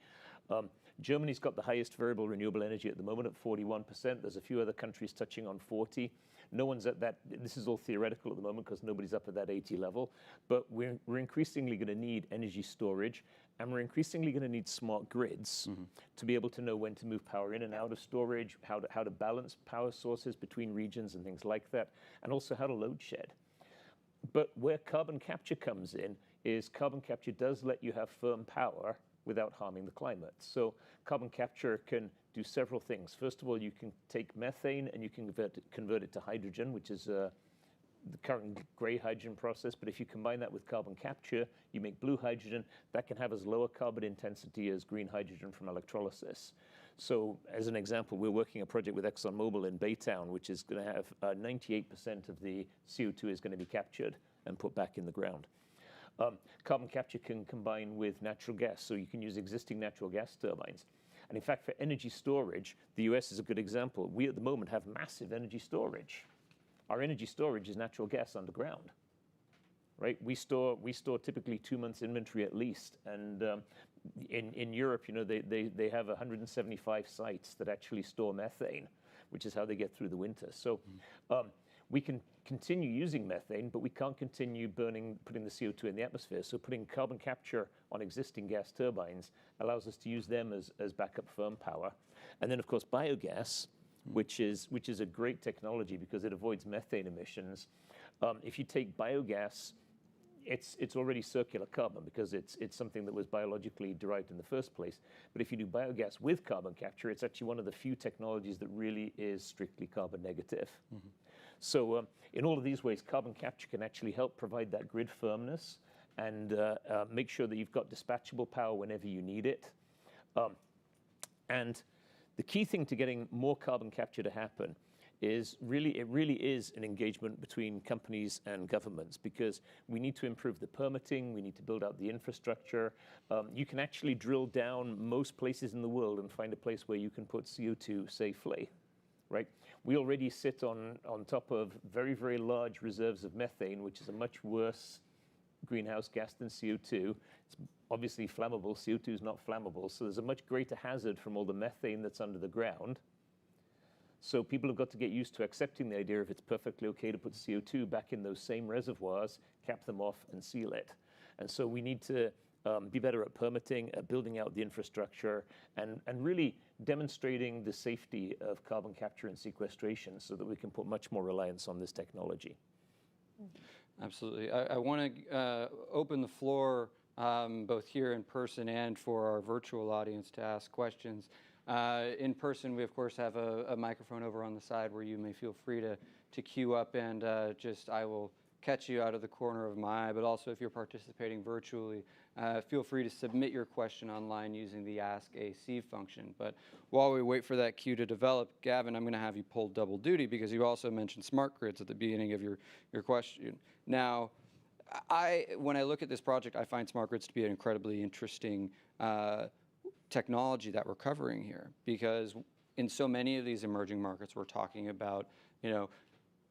Speaker 5: Germany's got the highest variable renewable energy at the moment at 41%. There's a few other countries touching on 40. No one's at that. This is all theoretical at the moment because nobody's up at that 80 level. But we're increasingly going to need energy storage, and we're increasingly going to need smart grids to be able to know when to move power in and out of storage, how to balance power sources between regions and things like that, and also how to load shed. But where carbon capture comes in is carbon capture does let you have firm power without harming the climate. So carbon capture can do several things. First of all, you can take methane and you can convert it to hydrogen, which is the current gray hydrogen process. But if you combine that with carbon capture, you make blue hydrogen. That can have as low a carbon intensity as green hydrogen from electrolysis. So as an example, we're working a project with ExxonMobil in Baytown, which is going to have 98% of the CO2 is going to be captured and put back in the ground. Carbon capture can combine with natural gas, so you can use existing natural gas turbines. And in fact, for energy storage, the US is a good example. We at the moment have massive energy storage. Our energy storage is natural gas underground, right? We store typically 2 months inventory at least. And in Europe, they have 175 sites that actually store methane, which is how they get through the winter. So we can continue using methane, but we can't continue putting the CO2 in the atmosphere. So putting carbon capture on existing gas turbines allows us to use them as backup firm power. And then, of course, biogas, which is a great technology because it avoids methane emissions. If you take biogas, it's already circular carbon because it's something that was biologically derived in the first place. But if you do biogas with carbon capture, it's actually one of the few technologies that really is strictly carbon negative. So in all of these ways, carbon capture can actually help provide that grid firmness and make sure that you've got dispatchable power whenever you need it. And the key thing to getting more carbon capture to happen is it really is an engagement between companies and governments, because we need to improve the permitting, we need to build out the infrastructure. You can actually drill down most places in the world and find a place where you can put CO2 safely, right? We already sit on top of very, very large reserves of methane, which is a much worse greenhouse gas than CO2. It's obviously flammable. CO2 is not flammable, so there's a much greater hazard from all the methane that's under the ground. So people have got to get used to accepting the idea of it's perfectly okay to put CO2 back in those same reservoirs, cap them off, and seal it. And so we need to be better at permitting, at building out the infrastructure, and really demonstrating the safety of carbon capture and sequestration so that we can put much more reliance on this technology.
Speaker 1: Absolutely. I want to open the floor both here in person and for our virtual audience to ask questions. In person, we of course have a microphone over on the side where you may feel free to queue up, and I will catch you out of the corner of my eye. But also, if you're participating virtually, feel free to submit your question online using the Ask AC function. But while we wait for that queue to develop, Gavin, I'm going to have you pull double duty because you also mentioned smart grids at the beginning of your question. Now, when I look at this project, I find smart grids to be an incredibly interesting technology that we're covering here, because in so many of these emerging markets, we're talking about,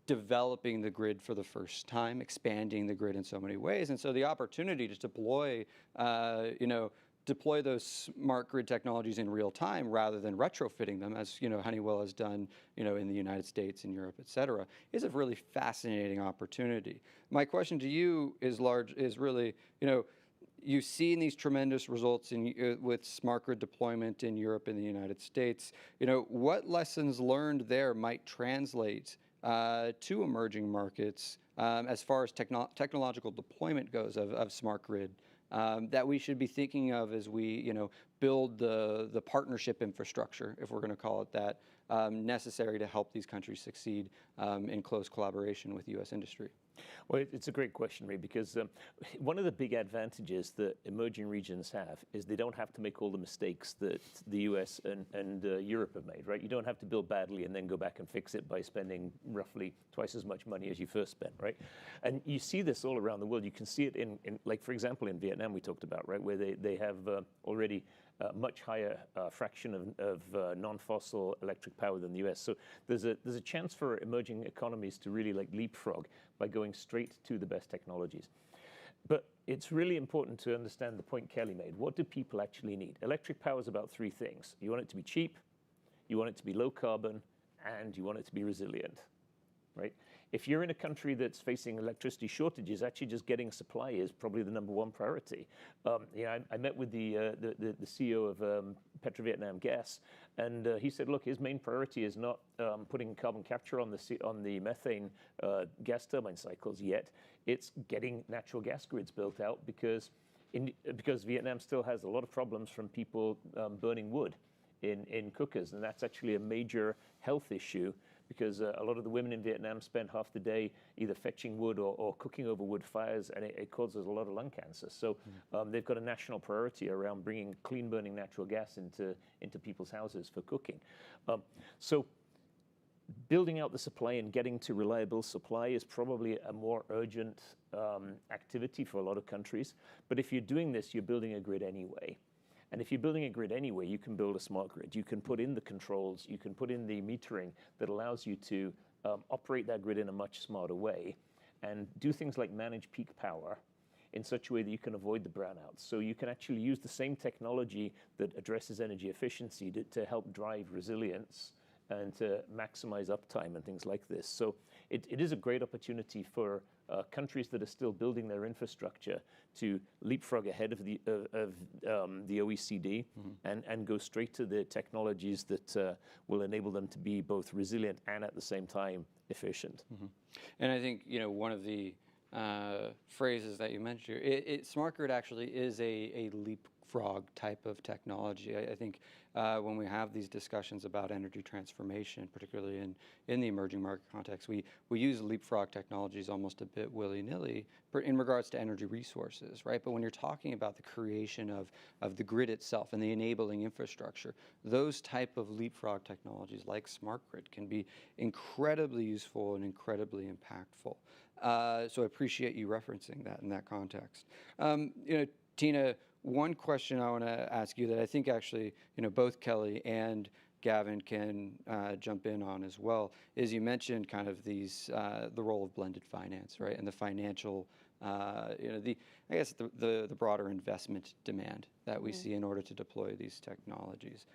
Speaker 1: developing the grid for the first time, expanding the grid in so many ways. And so the opportunity to deploy, deploy those smart grid technologies in real time rather than retrofitting them, as Honeywell has done, in the United States and Europe, et cetera, is a really fascinating opportunity. My question to you is really, you've seen these tremendous results with smart grid deployment in Europe and the United States. What lessons learned there might translate to emerging markets as far as technological deployment goes of smart grid that we should be thinking of as we build the partnership infrastructure, if we're going to call it that, necessary to help these countries succeed in close collaboration with U.S. industry?
Speaker 5: Well, it's a great question, Ray, because one of the big advantages that emerging regions have is they don't have to make all the mistakes that the US and Europe have made, right? You don't have to build badly and then go back and fix it by spending roughly twice as much money as you first spent, right? And you see this all around the world. You can see it in like, for example, in Vietnam we talked about, right, where they have already much higher fraction of non-fossil electric power than the US. So there's a chance for emerging economies to really leapfrog by going straight to the best technologies. But it's really important to understand the point Kelly made. What do people actually need? Electric power is about three things. You want it to be cheap, you want it to be low carbon, and you want it to be resilient, right? If you're in a country that's facing electricity shortages, actually just getting supply is probably the #1 priority. I met with the CEO of PetroVietnam Gas, and he said, look, his main priority is not putting carbon capture on the methane gas turbine cycles yet. It's getting natural gas grids built out because Vietnam still has a lot of problems from people burning wood in cookers, and that's actually a major health issue, because a lot of the women in Vietnam spend half the day either fetching wood or cooking over wood fires, and it causes a lot of lung cancer. So they've got a national priority around bringing clean burning natural gas into people's houses for cooking. So building out the supply and getting to reliable supply is probably a more urgent activity for a lot of countries. But if you're doing this, you're building a grid anyway. And if you're building a grid anyway, you can build a smart grid. You can put in the controls, you can put in the metering that allows you to operate that grid in a much smarter way and do things like manage peak power in such a way that you can avoid the brownouts. So you can actually use the same technology that addresses energy efficiency to help drive resilience and to maximize uptime and things like this. So it is a great opportunity for countries that are still building their infrastructure to leapfrog ahead of the OECD and go straight to the technologies that will enable them to be both resilient and at the same time efficient.
Speaker 1: And I think one of the phrases that you mentioned here, smart grid actually is a leapfrog type of technology. I think when we have these discussions about energy transformation, particularly in the emerging market context, we use leapfrog technologies almost a bit willy-nilly in regards to energy resources, right? But when you're talking about the creation of the grid itself and the enabling infrastructure, those type of leapfrog technologies like smart grid can be incredibly useful and incredibly impactful. So I appreciate you referencing that in that context. Tina, one question I want to ask you that I think actually, both Kelly and Gavin can jump in on as well, is you mentioned kind of the role of blended finance, right, and the financial, the broader investment demand that we see in order to deploy these technologies.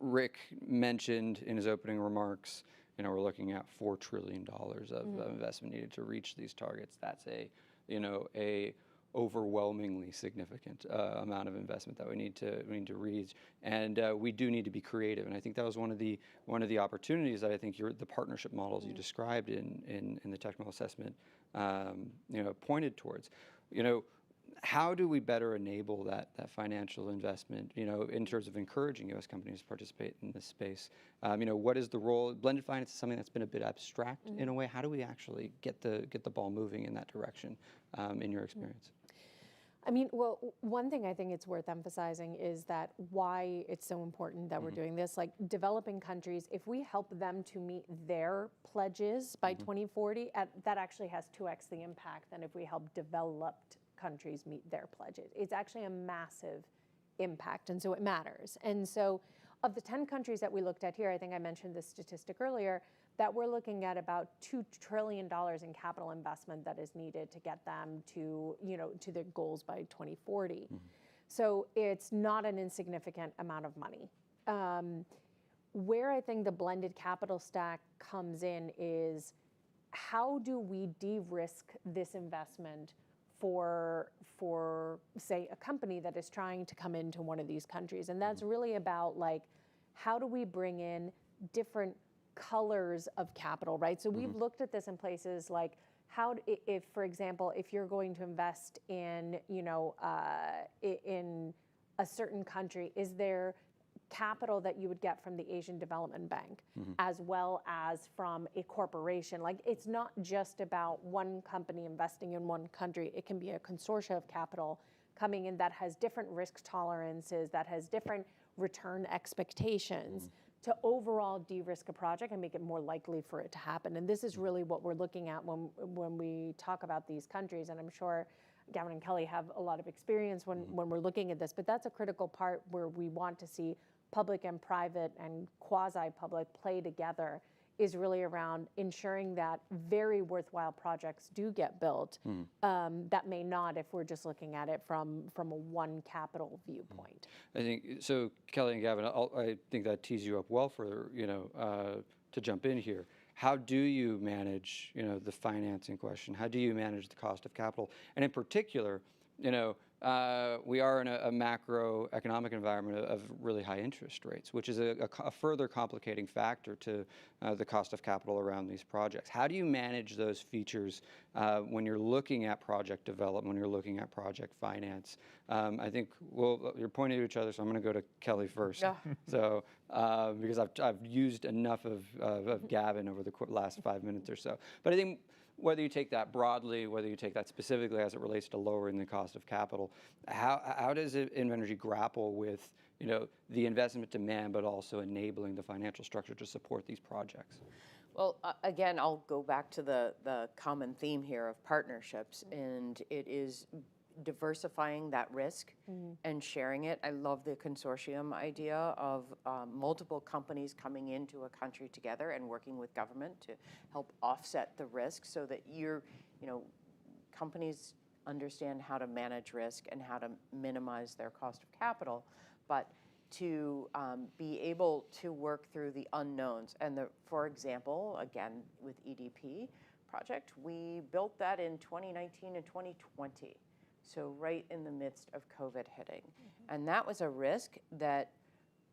Speaker 1: Rick mentioned in his opening remarks, we're looking at $4 trillion of investment needed to reach these targets. That's a overwhelmingly significant amount of investment that we need to reach, and we do need to be creative. And I think that was one of the opportunities that I think the partnership models you described in the technical assessment, pointed towards. How do we better enable that financial investment, in terms of encouraging U.S. companies to participate in this space? What is the role? Blended finance is something that's been a bit abstract in a way. How do we actually get the ball moving in that direction, in your experience?
Speaker 3: I mean, well, one thing I think it's worth emphasizing is that why it's so important that we're doing this. Like developing countries, if we help them to meet their pledges by 2040, that actually has 2x the impact than if we help developed countries meet their pledges. It's actually a massive impact, and so it matters. And so of the 10 countries that we looked at here, I think I mentioned this statistic earlier, that we're looking at about $2 trillion in capital investment that is needed to get them to, to their goals by 2040. So it's not an insignificant amount of money. Where I think the blended capital stack comes in is how do we de-risk this investment for say a company that is trying to come into one of these countries? And that's really about like, how do we bring in different colors of capital, right? So we've looked at this in places like if, for example, if you're going to invest in, in a certain country, is there capital that you would get from the Asian Development Bank as well as from a corporation? Like it's not just about one company investing in one country. It can be a consortia of capital coming in that has different risk tolerances, that has different return expectations to overall de-risk a project and make it more likely for it to happen. And this is really what we're looking at when we talk about these countries. And I'm sure Gavin and Kelly have a lot of experience when we're looking at this, but that's a critical part where we want to see public and private and quasi-public play together, is really around ensuring that very worthwhile projects do get built that may not if we're just looking at it from a one capital viewpoint.
Speaker 1: I think so, Kelly and Gavin. I think that tees you up well for to jump in here. How do you manage the financing question? How do you manage the cost of capital? And in particular, we are in a macroeconomic environment of really high interest rates, which is a further complicating factor to the cost of capital around these projects. How do you manage those features when you're looking at project development, when you're looking at project finance? I think, you're pointing to each other, so I'm going to go to Kelly first. So, because I've used enough of Gavin over the last 5 minutes or so. But I think whether you take that broadly, whether you take that specifically as it relates to lowering the cost of capital, how does Invenergy grapple with the investment demand, but also enabling the financial structure to support these projects?
Speaker 4: Well, again, I'll go back to the common theme here of partnerships, and it is diversifying that risk and sharing it. I love the consortium idea of multiple companies coming into a country together and working with government to help offset the risk so that companies understand how to manage risk and how to minimize their cost of capital, but to be able to work through the unknowns. And for example, again, with EDP project, we built that in 2019 and 2020. So right in the midst of COVID hitting. And that was a risk that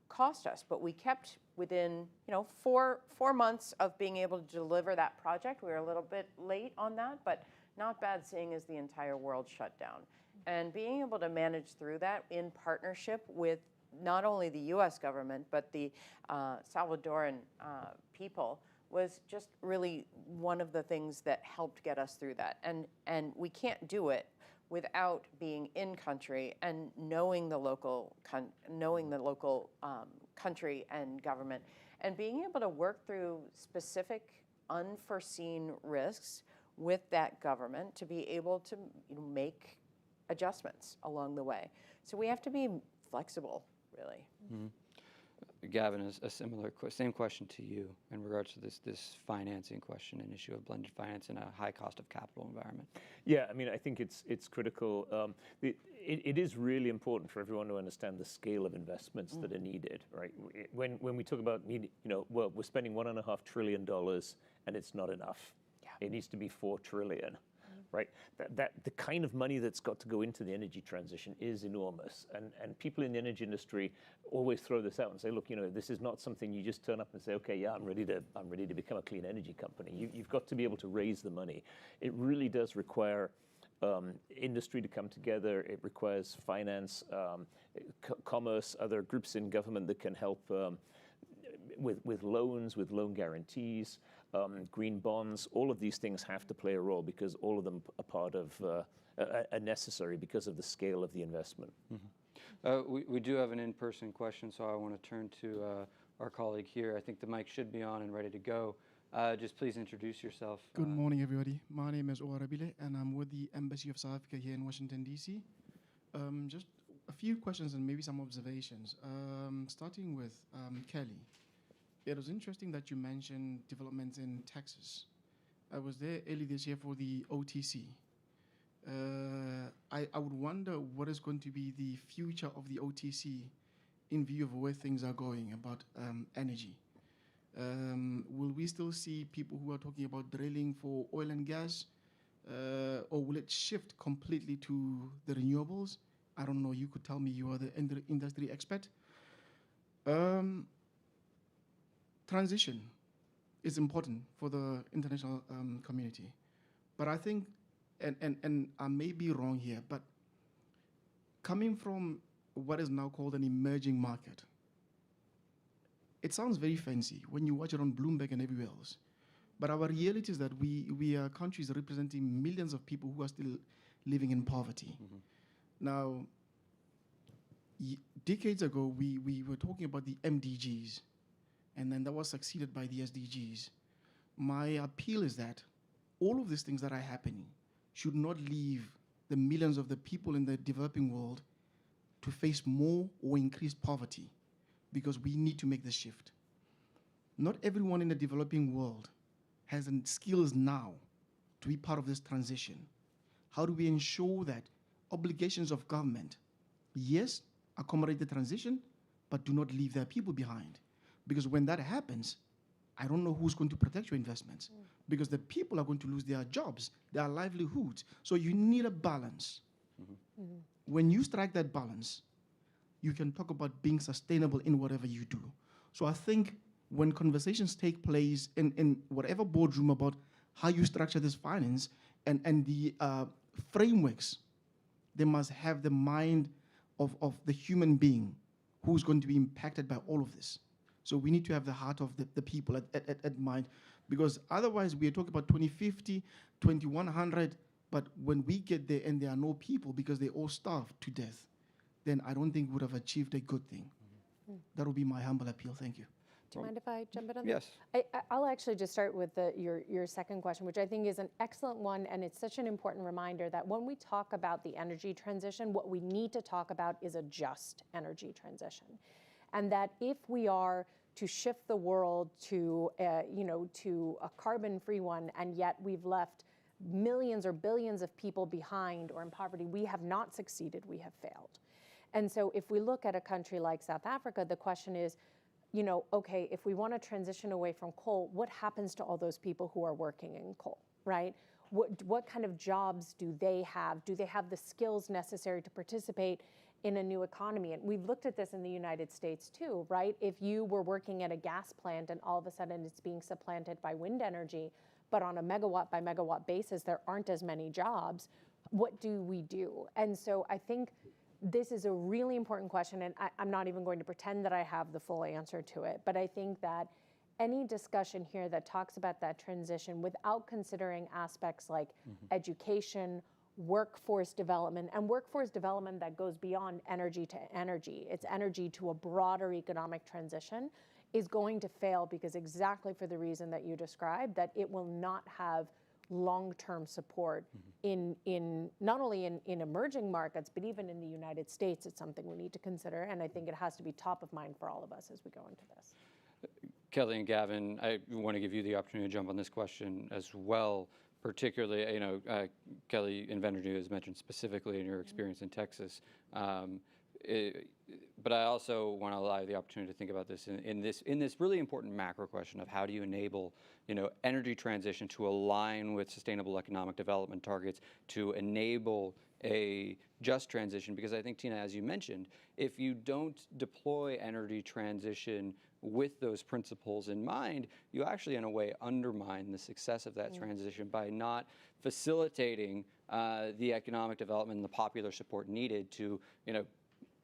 Speaker 4: cost us, but we kept within 4 months of being able to deliver that project. We were a little bit late on that, but not bad seeing as the entire world shut down. And being able to manage through that in partnership with not only the US government, but the Salvadoran people was just really one of the things that helped get us through that. And we can't do it without being in country and knowing the local country and government, and being able to work through specific unforeseen risks with that government to be able to make adjustments along the way. So we have to be flexible, really.
Speaker 1: Gavin, is a same question to you in regards to this financing question and issue of blended finance in a high cost of capital environment.
Speaker 5: Yeah, I mean, I think it's critical. It is really important for everyone to understand the scale of investments that are needed, right? When we talk about we're spending $1.5 trillion and it's not enough. Yeah. It needs to be $4 trillion. right? That the kind of money that's got to go into the energy transition is enormous. And people in the energy industry always throw this out and say, look, this is not something you just turn up and say, okay, yeah, I'm ready to become a clean energy company. You've got to be able to raise the money. It really does require industry to come together. It requires finance, commerce, other groups in government that can help with loans, with loan guarantees, green bonds. All of these things have to play a role because all of them are part of, are necessary because of the scale of the investment.
Speaker 1: We do have an in-person question, so I want to turn to our colleague here. I think the mic should be on and ready to go. Just please introduce yourself.
Speaker 6: Good morning, everybody. My name is Owarabile, and I'm with the Embassy of South Africa here in Washington, D.C. Just a few questions and maybe some observations. Starting with Kelly. It was interesting that you mentioned developments in Texas. I was there early this year for the OTC. I would wonder what is going to be the future of the OTC in view of where things are going about energy. Will we still see people who are talking about drilling for oil and gas, or will it shift completely to the renewables? I don't know. You could tell me. You are the industry expert. Transition is important for the international community, but I think, and I may be wrong here, but coming from what is now called an emerging market, it sounds very fancy when you watch it on Bloomberg and everywhere else. But our reality is that we are countries representing millions of people who are still living in poverty. Now, decades ago, we were talking about the MDGs, and then that was succeeded by the SDGs. My appeal is that all of these things that are happening should not leave the millions of the people in the developing world to face more or increased poverty, because we need to make this shift. Not everyone in the developing world has the skills now to be part of this transition. How do we ensure that obligations of government, yes, accommodate the transition, but do not leave their people behind? Because when that happens, I don't know who's going to protect your investments, because the people are going to lose their jobs, their livelihoods. So you need a balance. When you strike that balance, you can talk about being sustainable in whatever you do. So I think when conversations take place in whatever boardroom about how you structure this finance and the frameworks, they must have the mind of the human being who's going to be impacted by all of this. So we need to have the heart of the people at mind, because otherwise we are talking about 2050, 2100, but when we get there and there are no people because they all starve to death, then I don't think we would have achieved a good thing. That would be my humble appeal. Thank you.
Speaker 3: Do you mind if I jump in on that?
Speaker 1: Yes.
Speaker 3: I'll actually just start with your second question, which I think is an excellent one, and it's such an important reminder that when we talk about the energy transition, what we need to talk about is a just energy transition. And that if we are to shift the world to a carbon-free one, and yet we've left millions or billions of people behind or in poverty, we have not succeeded, we have failed. And so if we look at a country like South Africa, the question is, okay, if we want to transition away from coal, what happens to all those people who are working in coal, right? What kind of jobs do they have? Do they have the skills necessary to participate in a new economy? And we've looked at this in the United States too, right? If you were working at a gas plant and all of a sudden it's being supplanted by wind energy, but on a megawatt by megawatt basis, there aren't as many jobs, what do we do? And so I think this is a really important question, and I'm not even going to pretend that I have the full answer to it, but I think that any discussion here that talks about that transition without considering aspects like education, workforce development, and workforce development that goes beyond energy to energy, it's energy to a broader economic transition, is going to fail, because exactly for the reason that you described, that it will not have long-term support in not only in emerging markets, but even in the United States. It's something we need to consider, and I think it has to be top of mind for all of us as we go into this.
Speaker 1: Kelly and Gavin, I want to give you the opportunity to jump on this question as well. Particularly, Kelly, Invenergy is mentioned specifically in your experience in Texas. but I also want to allow you the opportunity to think about this in this really important macro question of how do you enable, energy transition to align with sustainable economic development targets, to enable a just transition. Because I think, Tina, as you mentioned, if you don't deploy energy transition with those principles in mind, you actually, in a way, undermine the success of that transition by not facilitating the economic development and the popular support needed to,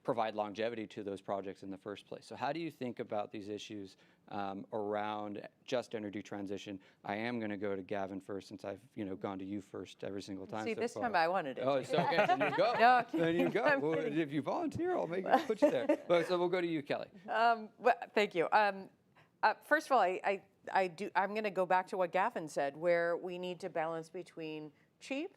Speaker 1: provide longevity to those projects in the first place. So how do you think about these issues around just energy transition? I am going to go to Gavin first, since I've gone to you first every single time.
Speaker 4: See,
Speaker 1: so
Speaker 4: this
Speaker 1: far.
Speaker 4: time I wanted it.
Speaker 1: Oh, so okay, then you go.
Speaker 4: No,
Speaker 1: Then you go.
Speaker 4: I'm
Speaker 1: Well,
Speaker 4: kidding.
Speaker 1: if you volunteer, I'll put you there. But, so we'll go to you, Kelly.
Speaker 4: Well, thank you. First of all, I'm going to go back to what Gavin said, where we need to balance between cheap,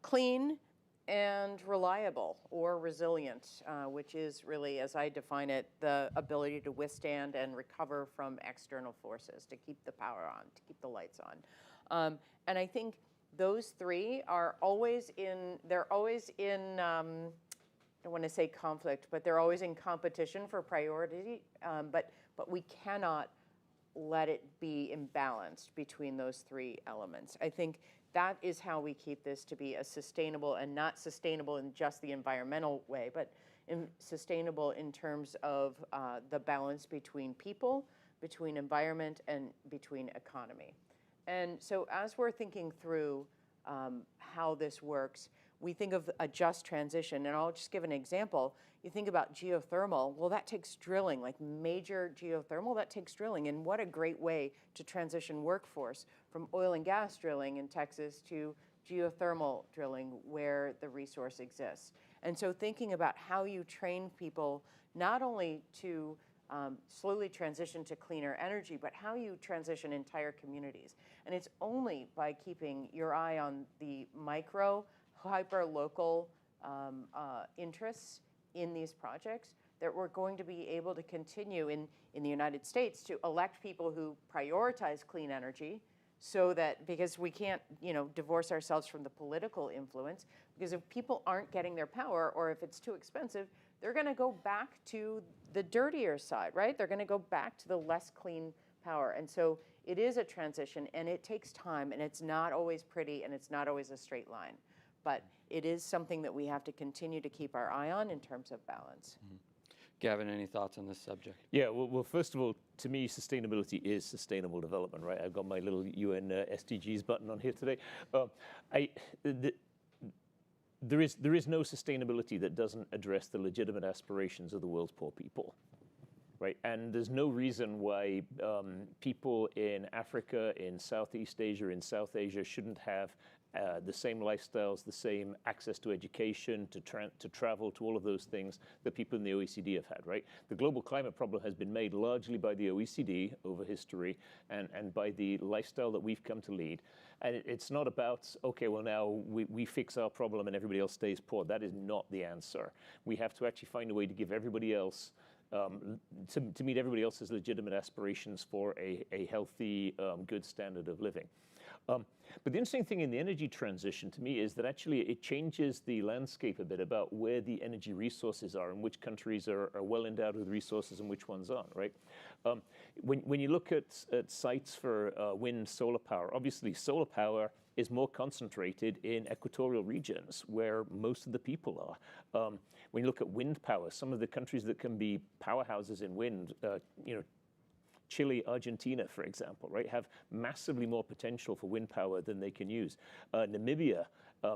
Speaker 4: clean, and reliable or resilient, which is really, as I define it, the ability to withstand and recover from external forces, to keep the power on, to keep the lights on. And I think those three are always in, I don't want to say conflict, but they're always in competition for priority, but we cannot let it be imbalanced between those three elements. I think that is how we keep this to be a sustainable, and not sustainable in just the environmental way, but sustainable in terms of the balance between people, between environment, and between economy. And so as we're thinking through how this works, we think of a just transition, and I'll just give an example. You think about geothermal, well, that takes drilling, like major geothermal, that takes drilling, and what a great way to transition workforce from oil and gas drilling in Texas to geothermal drilling where the resource exists. And so thinking about how you train people not only to slowly transition to cleaner energy, but how you transition entire communities. And it's only by keeping your eye on the micro, hyper-local interests in these projects that we're going to be able to continue in the United States to elect people who prioritize clean energy, so that, because we can't, divorce ourselves from the political influence, because if people aren't getting their power, or if it's too expensive, they're going to go back to the dirtier side, right? They're going to go back to the less clean power. And so it is a transition, and it takes time, and it's not always pretty, and it's not always a straight line. But it is something that we have to continue to keep our eye on in terms of balance.
Speaker 1: Mm-hmm. Gavin, any thoughts on this subject?
Speaker 5: Yeah, well, first of all, to me, sustainability is sustainable development, right? I've got my little UN SDGs button on here today. There is no sustainability that doesn't address the legitimate aspirations of the world's poor people, right? And there's no reason why people in Africa, in Southeast Asia, in South Asia shouldn't have the same lifestyles, the same access to education, to travel, to all of those things that people in the OECD have had, right? The global climate problem has been made largely by the OECD over history, and by the lifestyle that we've come to lead. And it's not about, okay, well, now we fix our problem and everybody else stays poor. That is not the answer. We have to actually find a way to give everybody else, to meet everybody else's legitimate aspirations for a healthy, good standard of living. But the interesting thing in the energy transition to me is that actually it changes the landscape a bit about where the energy resources are and which countries are well endowed with resources and which ones aren't, right? When you look at sites for wind, solar power, obviously solar power is more concentrated in equatorial regions where most of the people are. When you look at wind power, some of the countries that can be powerhouses in wind, Chile, Argentina, for example, right, have massively more potential for wind power than they can use. Namibia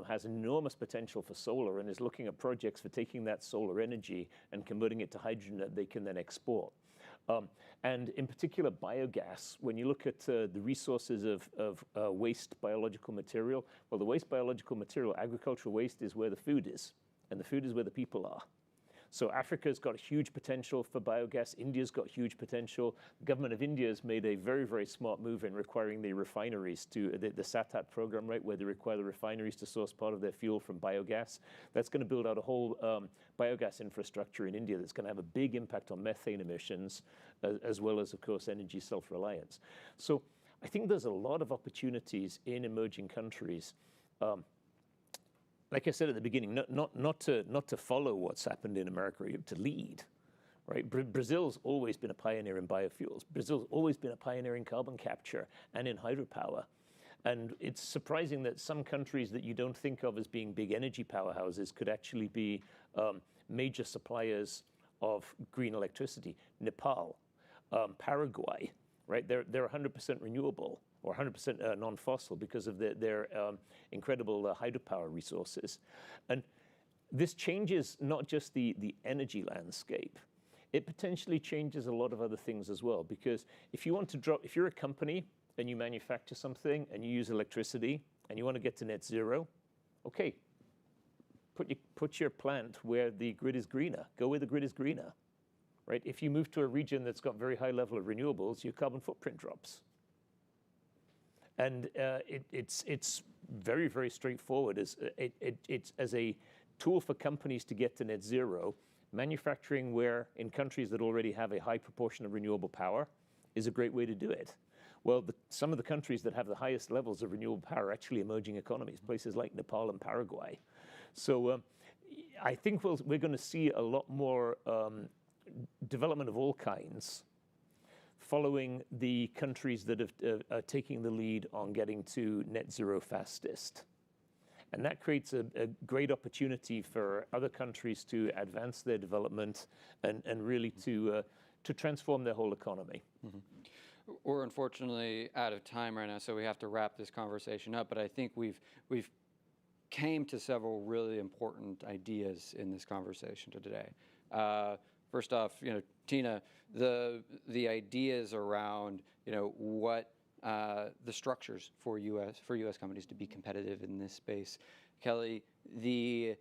Speaker 5: has enormous potential for solar and is looking at projects for taking that solar energy and converting it to hydrogen that they can then export. And in particular, biogas, when you look at the resources of waste biological material, well, the waste biological material, agricultural waste, is where the food is, and the food is where the people are. So Africa's got huge potential for biogas. India's got huge potential. The government of India has made a very, very smart move in requiring the refineries to, the SATAT program, right, where they require the refineries to source part of their fuel from biogas. That's going to build out a whole biogas infrastructure in India that's going to have a big impact on methane emissions, as well as, of course, energy self-reliance. So I think there's a lot of opportunities in emerging countries like I said at the beginning, not to follow what's happened in America, to lead. Right? Brazil's always been a pioneer in biofuels. Brazil's always been a pioneer in carbon capture and in hydropower. And it's surprising that some countries that you don't think of as being big energy powerhouses could actually be major suppliers of green electricity. Nepal, Paraguay, right? They're 100% renewable or 100% non-fossil because of their incredible hydropower resources. And this changes not just the energy landscape, it potentially changes a lot of other things as well. Because if you're a company and you manufacture something and you use electricity and you want to get to net zero, okay, put your plant where the grid is greener. Go where the grid is greener, right? If you move to a region that's got very high level of renewables, your carbon footprint drops. And it's very, very straightforward. It's as a tool for companies to get to net zero. Manufacturing in countries that already have a high proportion of renewable power is a great way to do it. Well, some of the countries that have the highest levels of renewable power are actually emerging economies, places like Nepal and Paraguay. So I think we're going to see a lot more development of all kinds following the countries that are taking the lead on getting to net zero fastest. And that creates a great opportunity for other countries to advance their development and really to transform their whole economy.
Speaker 1: Mm-hmm. We're unfortunately out of time right now, so we have to wrap this conversation up. But I think we've came to several really important ideas in this conversation today. First off, Tina, the ideas around what the structures for U.S. companies to be competitive in this space. Kelly, the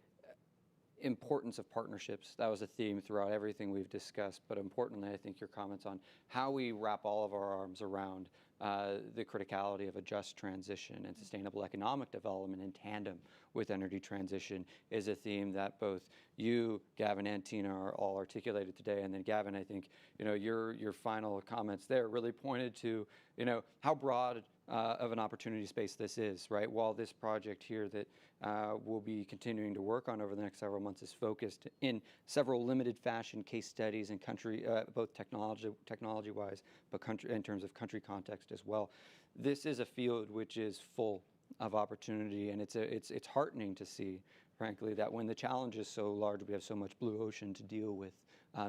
Speaker 1: importance of partnerships, that was a theme throughout everything we've discussed, but importantly, I think your comments on how we wrap all of our arms around the criticality of a just transition and sustainable economic development in tandem with energy transition is a theme that both you, Gavin, and Tina are all articulated today. And then Gavin, I think your final comments there really pointed to how broad of an opportunity space this is, right? While this project here that we'll be continuing to work on over the next several months is focused in several limited fashion case studies and country, both technology-wise, but in terms of country context as well. This is a field which is full of opportunity, and it's heartening to see, frankly, that when the challenge is so large, we have so much blue ocean to deal with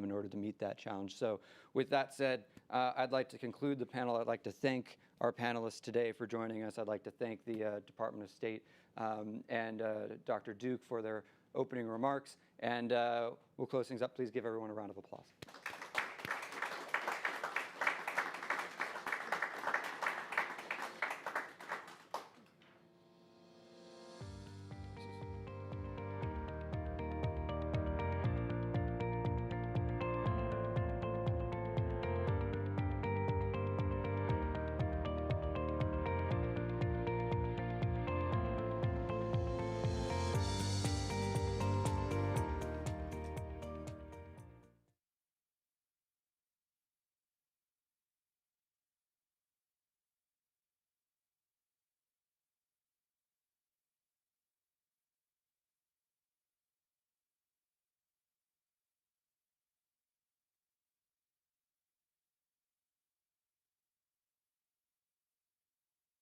Speaker 1: in order to meet that challenge. So with that said, I'd like to conclude the panel. I'd like to thank our panelists today for joining us. I'd like to thank the Department of State and Dr. Duke for their opening remarks. And we'll close things up. Please give everyone a round of applause.